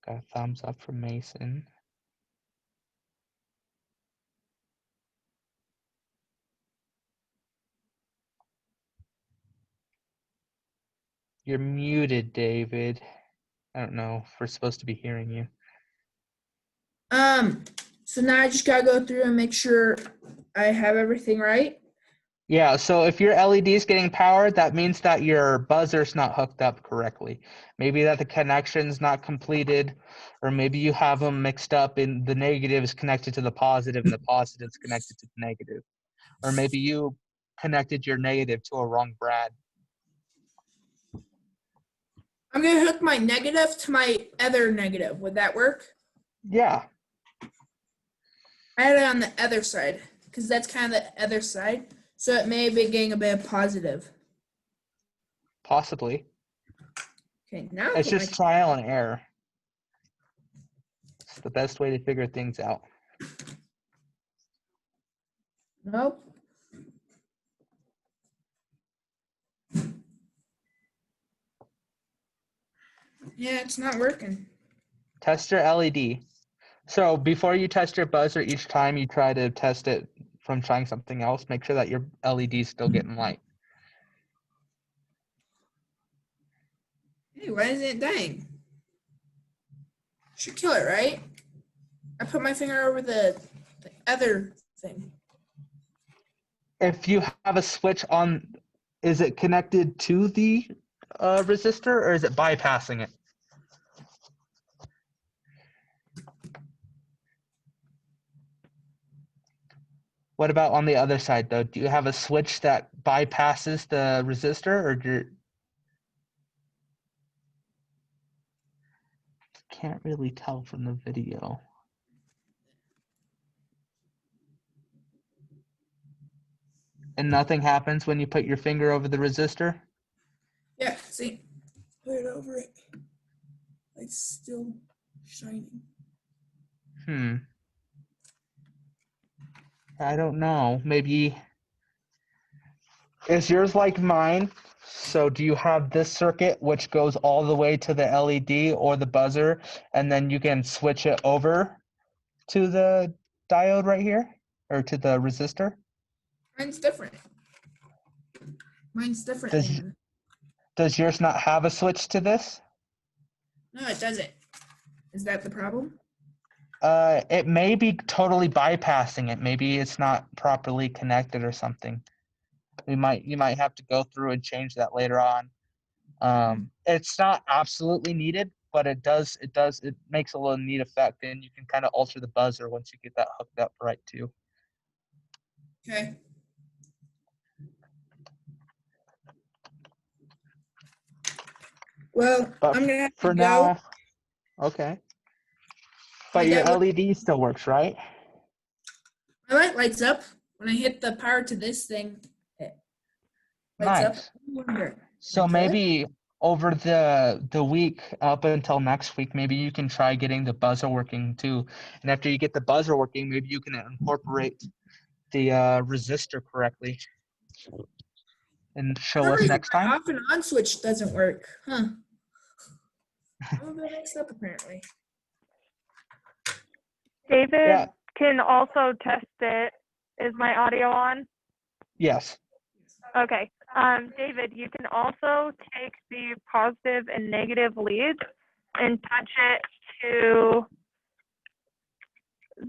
Got a thumbs up from Mason. You're muted, David. I don't know if we're supposed to be hearing you. So now I just gotta go through and make sure I have everything right. Yeah, so if your LED is getting powered, that means that your buzzer's not hooked up correctly. Maybe that the connection's not completed, or maybe you have them mixed up and the negative is connected to the positive and the positive is connected to the negative. Or maybe you connected your negative to a wrong brad. I'm gonna hook my negative to my other negative. Would that work? Yeah, I had it on the other side because that's kind of the other side. So it may be getting a bit of positive. possibly. Okay, now It's just trial and error. It's the best way to figure things out. nope. Yeah, it's not working. Test your LED. So before you test your buzzer, each time you try to test it from trying something else, make sure that your LED is still getting light. Hey, why isn't it dying? Should kill it, right? I put my finger over the other thing. If you have a switch on, is it connected to the resistor or is it bypassing it? What about on the other side though? Do you have a switch that bypasses the resistor or do you can't really tell from the video? And nothing happens when you put your finger over the resistor? Yeah, see? Put it over it. It's still shining. I don't know. Maybe is yours like mine? So do you have this circuit which goes all the way to the LED or the buzzer and then you can switch it over to the diode right here or to the resistor? Mine's different. Mine's different. Does yours not have a switch to this? No, it doesn't. Is that the problem? It may be totally bypassing it. Maybe it's not properly connected or something. You might have to go through and change that later on. It's not absolutely needed, but it makes a little neat effect, and you can kind of alter the buzzer once you get that hooked up right too. Okay. Well, But I'm gonna have for to go. now, okay. But your Dad, LED still works, right? my light lights up when I hit the power to this thing. It lights up. Nice. I wonder, So can I kill it? maybe over the week up until next week, maybe you can try getting the buzzer working too. And after you get the buzzer working, maybe you can incorporate the resistor correctly and For show some us reason, next my time. off and on switch doesn't work. Huh. I'm a bit mixed up apparently. David Yeah. can also test it Is my audio on? Yes. Okay. David, you can also take the positive and negative leads and touch it to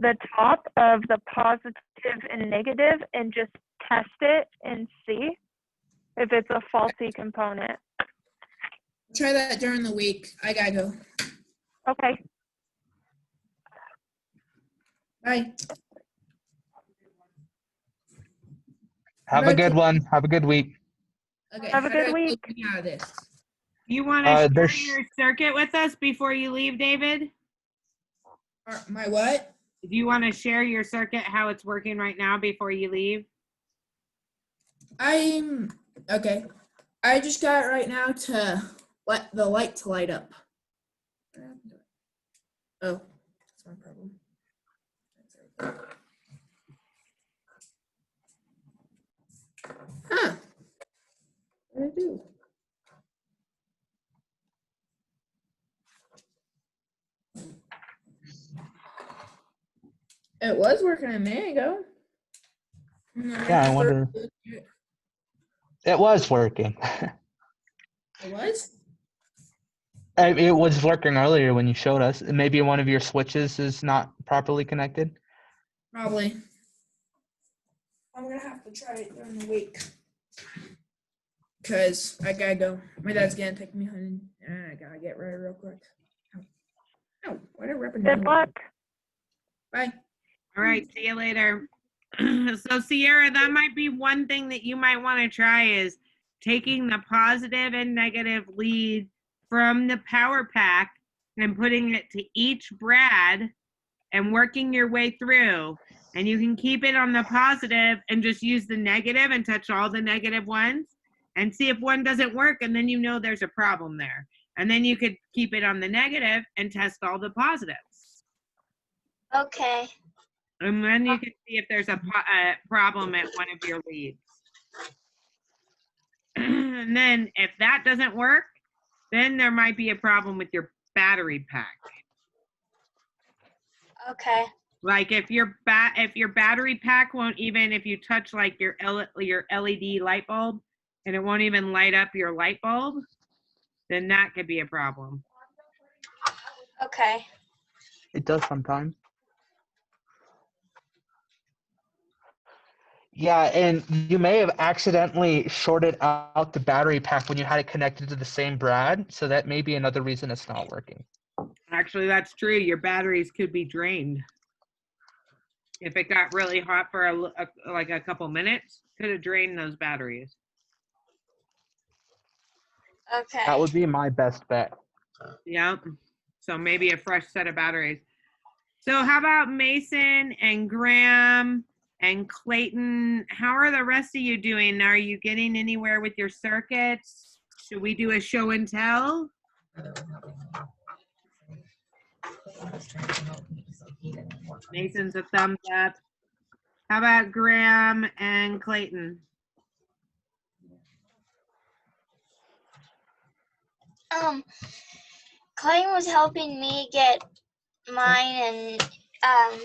the top of the positive and negative and just test it and see if it's a faulty component. Try that during the week. I gotta go. Okay. Bye. Have a good one. Have a good week. Okay. Have a how do good I week. close me out of this? You want to share there's- your circuit with us before you leave, David? My what? Do you want to share your circuit, how it's working right now before you leave? I'm okay. I just got it right now to let the light to light up. Oh, that's my problem. Huh. What did I do? It was working a minute ago. Yeah, I wonder. It was working. It was? It was working earlier when you showed us. Maybe one of your switches is not properly connected. Probably. I'm gonna have to try it during the week. Cause I gotta go. My dad's gonna take me home and I gotta get ready real quick. Oh, what a ripping. Good luck. Bye. All right, see you later. So Sierra, that might be one thing that you might want to try is taking the positive and negative lead from the power pack and putting it to each brad and working your way through. And you can keep it on the positive and just use the negative and touch all the negative ones and see if one doesn't work, and then you know there's a problem there. And then you could keep it on the negative and test all the positives. Okay. And then you can see if there's a problem at one of your leads. And then if that doesn't work, then there might be a problem with your battery pack. Okay. Like if your battery pack won't even, if you touch like your LED light bulb and it won't even light up your light bulb, then that could be a problem. Okay. It does sometimes. Yeah, and you may have accidentally shorted out the battery pack when you had it connected to the same brad, so that may be another reason it's not working. Actually, that's true. Your batteries could be drained. If it got really hot for like a couple minutes, could have drained those batteries. Okay. That would be my best bet. Yep. So maybe a fresh set of batteries. So how about Mason and Graham and Clayton? How are the rest of you doing? Are you getting anywhere with your circuits? Should we do a show and tell? Mason's a thumbs up. How about Graham and Clayton? Clayton was helping me get mine, and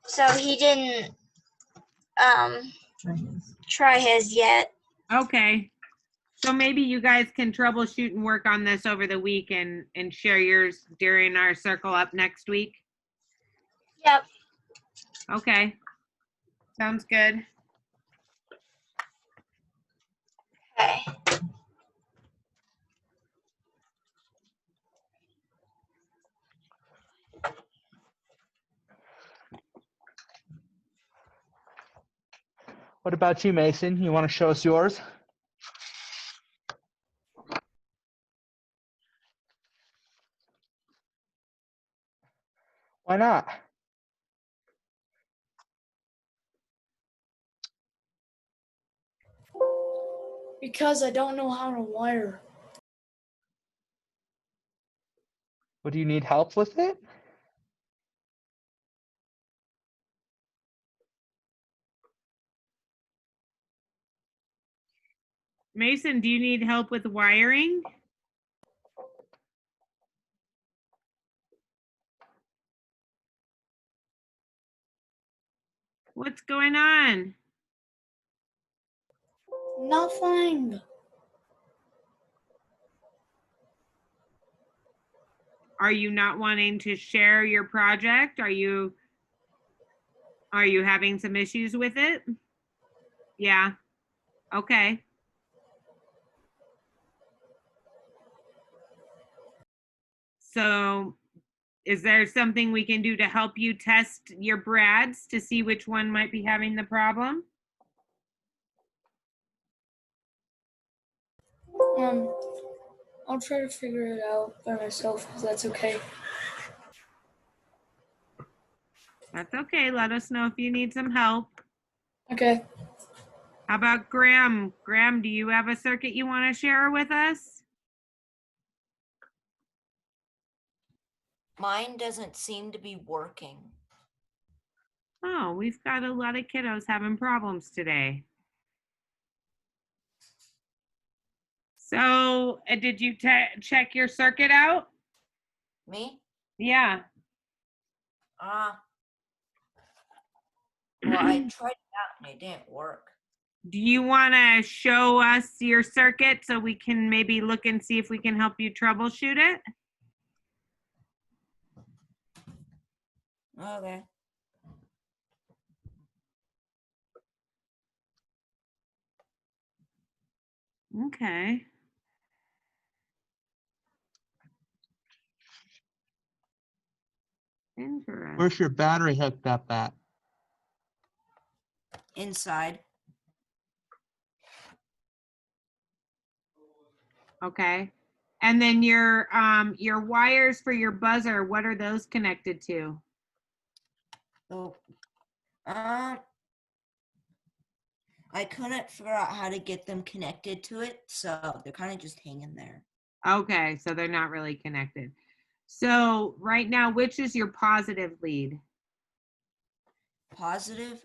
so he didn't try his yet. Okay. So maybe you guys can troubleshoot and work on this over the week and share yours during our circle up next week. Yep. Okay. Sounds good. Okay. What about you, Mason? You want to show us yours? Why not? Because I don't know how to wire. What, do you need help with it? Mason, do you need help with wiring? What's going on? Nothing. Are you not wanting to share your project? Are you having some issues with it? Yeah. Okay. So is there something we can do to help you test your brads to see which one might be having the problem? I'll try to figure it out by myself if that's okay. That's okay. Let us know if you need some help. Okay. How about Graham? Graham, do you have a circuit you want to share with us? Mine doesn't seem to be working. Oh, we've got a lot of kiddos having problems today. So, did you check your circuit out? Me? Yeah. Well, I tried it out and it didn't work. Do you want to show us your circuit so we can maybe look and see if we can help you troubleshoot it? Okay. Okay. Interesting. Where's your battery hooked up at? Inside. Okay. And then your wires for your buzzer, what are those connected to? So, I couldn't figure out how to get them connected to it, so they're kind of just hanging there. Okay, so they're not really connected. So right now, which is your positive lead? Positive?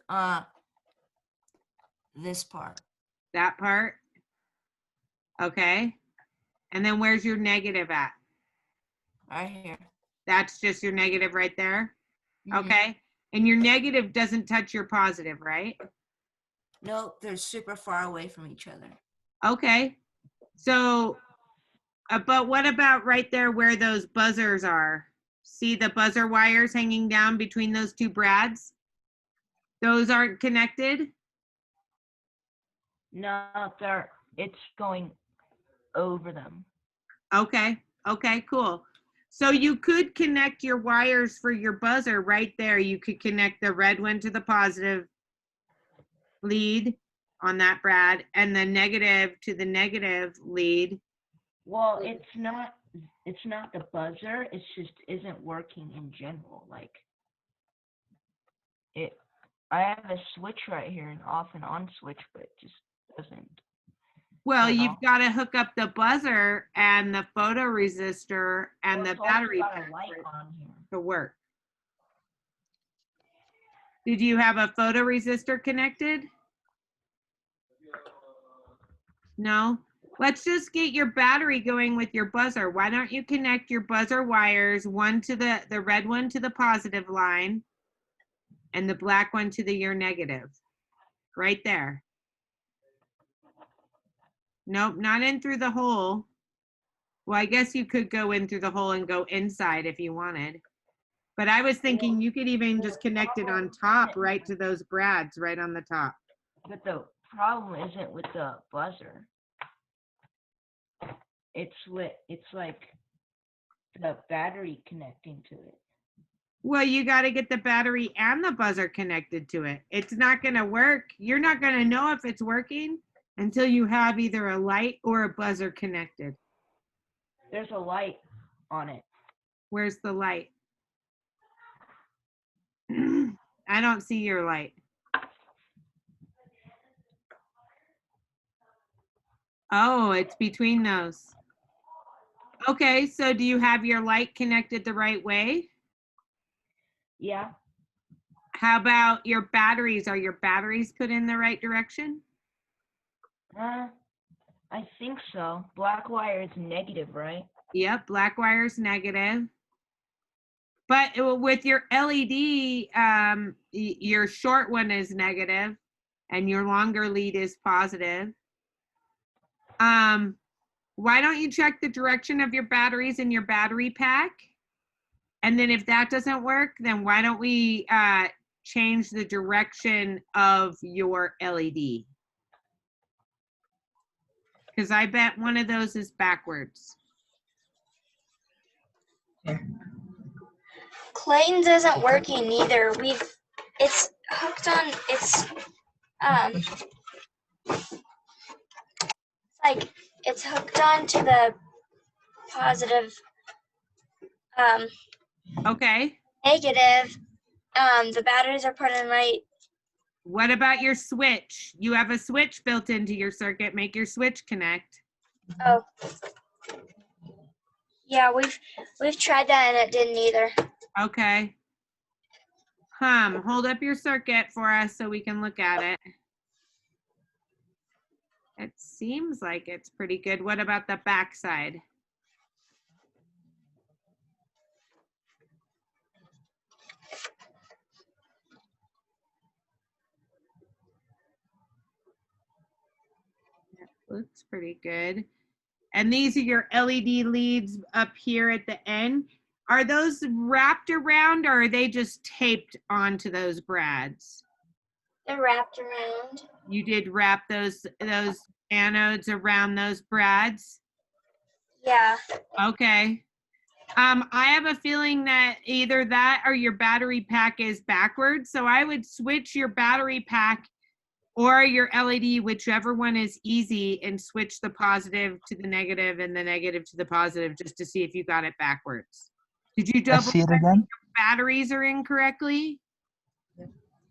This part. That part? Okay. And then where's your negative at? Right here. That's just your negative right there? Mhm. Okay. And your negative doesn't touch your positive, right? No, they're super far away from each other. Okay. So, but what about right there where those buzzers are? See the buzzer wires hanging down between those two brads? Those aren't connected? No, it's going over them. Okay. Okay, cool. So you could connect your wires for your buzzer right there. You could connect the red one to the positive lead on that brad and the negative to the negative lead. Well, it's not the buzzer, it's just isn't working in general. Like I have a switch right here, an off and on switch, but it just doesn't. Well, turn you've off. got to hook up the buzzer and the photo-resistor and Well, the it's also battery got pack a light on here. to work. Did you have a photo-resistor connected? No? Let's just get your battery going with your buzzer. Why don't you connect your buzzer wires, one to the red one to the positive line and the black one to your negative? Right there. Nope, not in through the hole. Well, I guess you could go in through the hole and go inside if you wanted. But I was thinking you could even just connect it on top right to those brads right on the top. But the problem isn't with the buzzer. It's like the battery connecting to it. Well, you got to get the battery and the buzzer connected to it. It's not going to work. You're not going to know if it's working until you have either a light or a buzzer connected. There's a light on it. Where's the light? I don't see your light. Oh, it's between those. Okay, so do you have your light connected the right way? Yeah. How about your batteries? Are your batteries put in the right direction? I think so. Black wire is negative, right? Yep, black wire is negative. But with your LED, your short one is negative and your longer lead is positive. Why don't you check the direction of your batteries in your battery pack? And then if that doesn't work, then why don't we change the direction of your LED? Because I bet one of those is backwards. Clayton's isn't working either. It's hooked on, like, it's hooked on to the positive, Okay. negative. The batteries are put in right. What about your switch? You have a switch built into your circuit. Make your switch connect. Oh. Yeah, we've tried that and it didn't either. Okay. Hold up your circuit for us so we can look at it. It seems like it's pretty good. What about the back side? That looks pretty good. And these are your LED leads up here at the end. Are those wrapped around or are they just taped onto those brads? They're wrapped around. You did wrap those anodes around those brads? Yeah. Okay. I have a feeling that either that or your battery pack is backwards. So I would switch your battery pack or your LED, whichever one is easy, and switch the positive to the negative and the negative to the positive just to see if you got it backwards. Did you double see it check again? your batteries are incorrectly?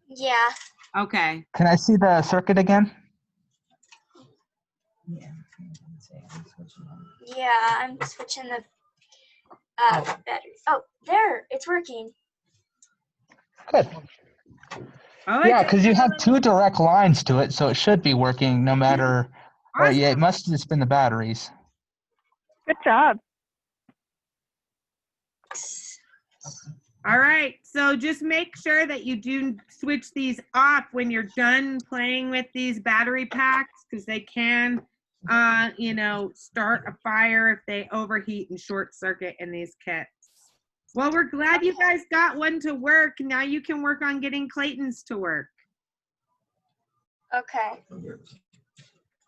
Yeah. Okay. Can I see the circuit again? Yeah. Yeah, I'm switching the batteries. Oh, there, it's working. Good. Oh, Yeah, it's because you have two direct lines to it, so it should be working no matter. Or yeah, it awesome. must have just been the batteries. Good job. All right, so just make sure that you do switch these off when you're done playing with these battery packs, because they can, start a fire if they overheat and short circuit in these kits. Well, we're glad you guys got one to work. Now you can work on getting Clayton's to work. Okay.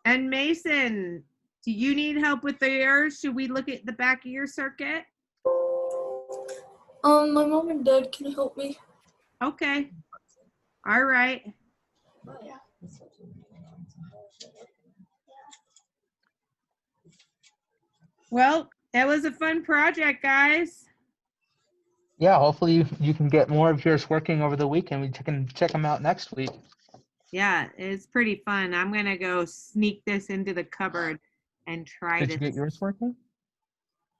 And Mason, do you need help with yours? Should we look at the back of your circuit? My mom and dad can help me. Okay. All right. Well, that was a fun project, guys. Yeah, hopefully you can get more of yours working over the weekend. We can check them out next week. Yeah, it's pretty fun. I'm going to go sneak this into the cupboard and try Did you get yours working?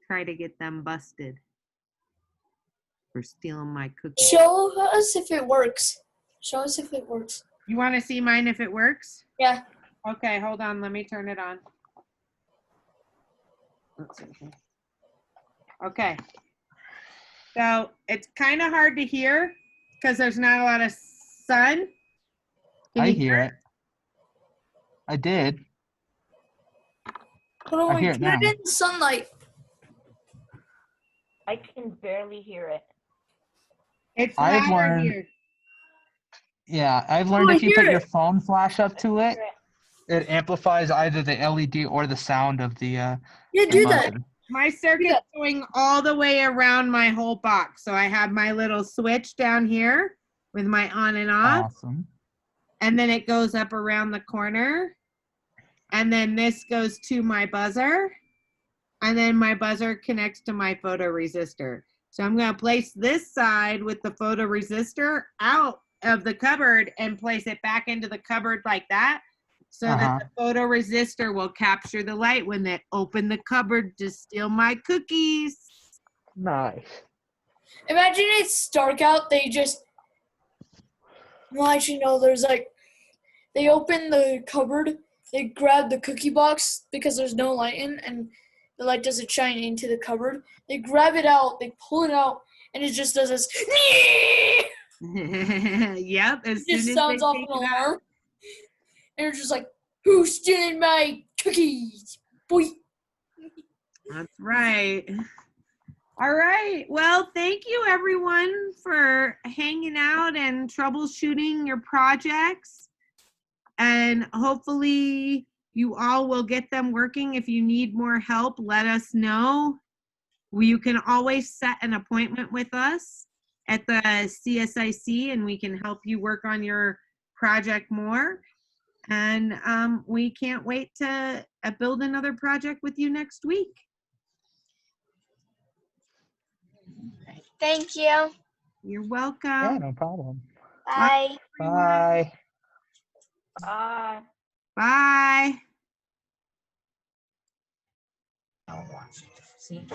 to get them busted for stealing my cookies. Show us if it works. Show us if it works. You want to see mine if it works? Yeah. Okay, hold on. Let me turn it on. Let's see here. Okay. So it's kind of hard to hear because there's not a lot of sun. Can I you hear it. I did. Hold on, I hear it put it now. in the sunlight. I can barely hear it. It's I've louder learned- here. Yeah, I've learned Oh, I if you put hear your it. phone flash up to it, it amplifies either the LED or the sound of the Yeah, do that. buzzer. My circuit's going all the way around my whole box. So I have my little switch down here with my on and off. Awesome. And then it goes up around the corner. And then this goes to my buzzer. And then my buzzer connects to my photo-resistor. So I'm going to place this side with the photo-resistor out of the cupboard and place it back into the cupboard like that. So that the photo-resistor will capture the light when they open the cupboard to steal my cookies. Nice. Imagine it's dark out. They just. Well, actually, no. There's like. They open the cupboard. They grab the cookie box because there's no light in, and the light doesn't shine into the cupboard. They grab it out. They pull it out, and it just does this. Yep. As It just soon as sounds they off take an it out. alarm, and it's just like, who's stealing my cookies? Boy. That's right. All right. Well, thank you everyone for hanging out and troubleshooting your projects. And hopefully you all will get them working. If you need more help, let us know. You can always set an appointment with us at the CSIC and we can help you work on your project more. And we can't wait to build another project with you next week. Thank you. You're Yeah, welcome. no problem. Bye. Bye. Bye. Now watch. See?